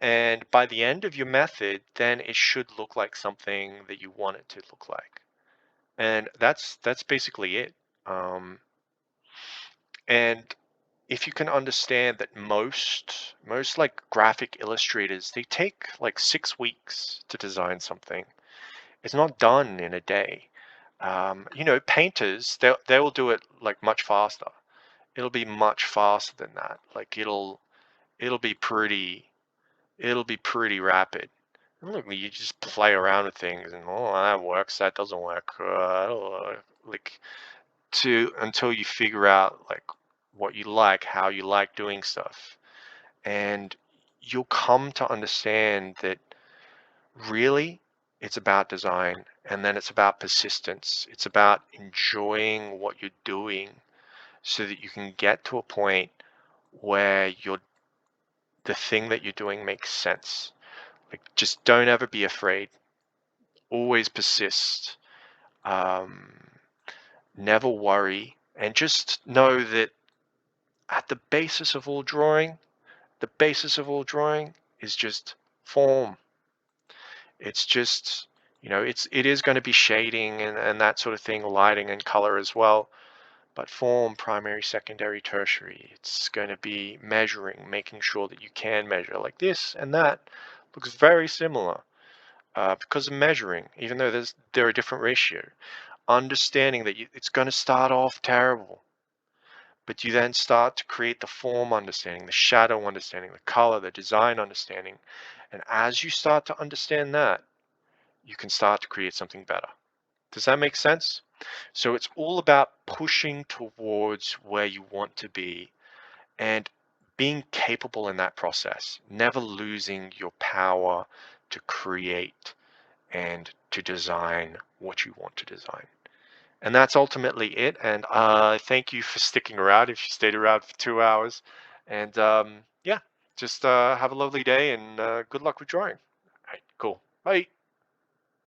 And by the end of your method, then it should look like something that you want it to look like. And that's basically it. Um, and if you can understand that most like graphic illustrators, they take like 6 weeks to design something. It's not done in a day. Painters, they will do it like much faster. It'll be much faster than that. Like it'll be pretty it'll be pretty rapid. And look, you just play around with things, and oh, that works, that doesn't work. Like to until you figure out like what you like, how you like doing stuff. And you'll come to understand that really it's about design, and then it's about persistence. It's about enjoying what you're doing so that you can get to a point where the thing that you're doing makes sense. Like, just don't ever be afraid. Always persist. Um, Never worry, and just know that at the basis of all drawing, the basis of all drawing is just form. It's just, it is going to be shading and that sort of thing, lighting and color as well. But form, primary, secondary, tertiary, it's going to be measuring, making sure that you can measure. Like this and that looks very similar, because of measuring, even though they're a different ratio. Understanding that it's going to start off terrible, but you then start to create the form understanding, the shadow understanding, the color, the design understanding. And as you start to understand that, you can start to create something better. Does that make sense? So it's all about pushing towards where you want to be, and being capable in that process, never losing your power to create and to design what you want to design. And that's ultimately it. And thank you for sticking around if you stayed around for 2 hours. And yeah, just have a lovely day, and good luck with drawing. All right, cool. Bye.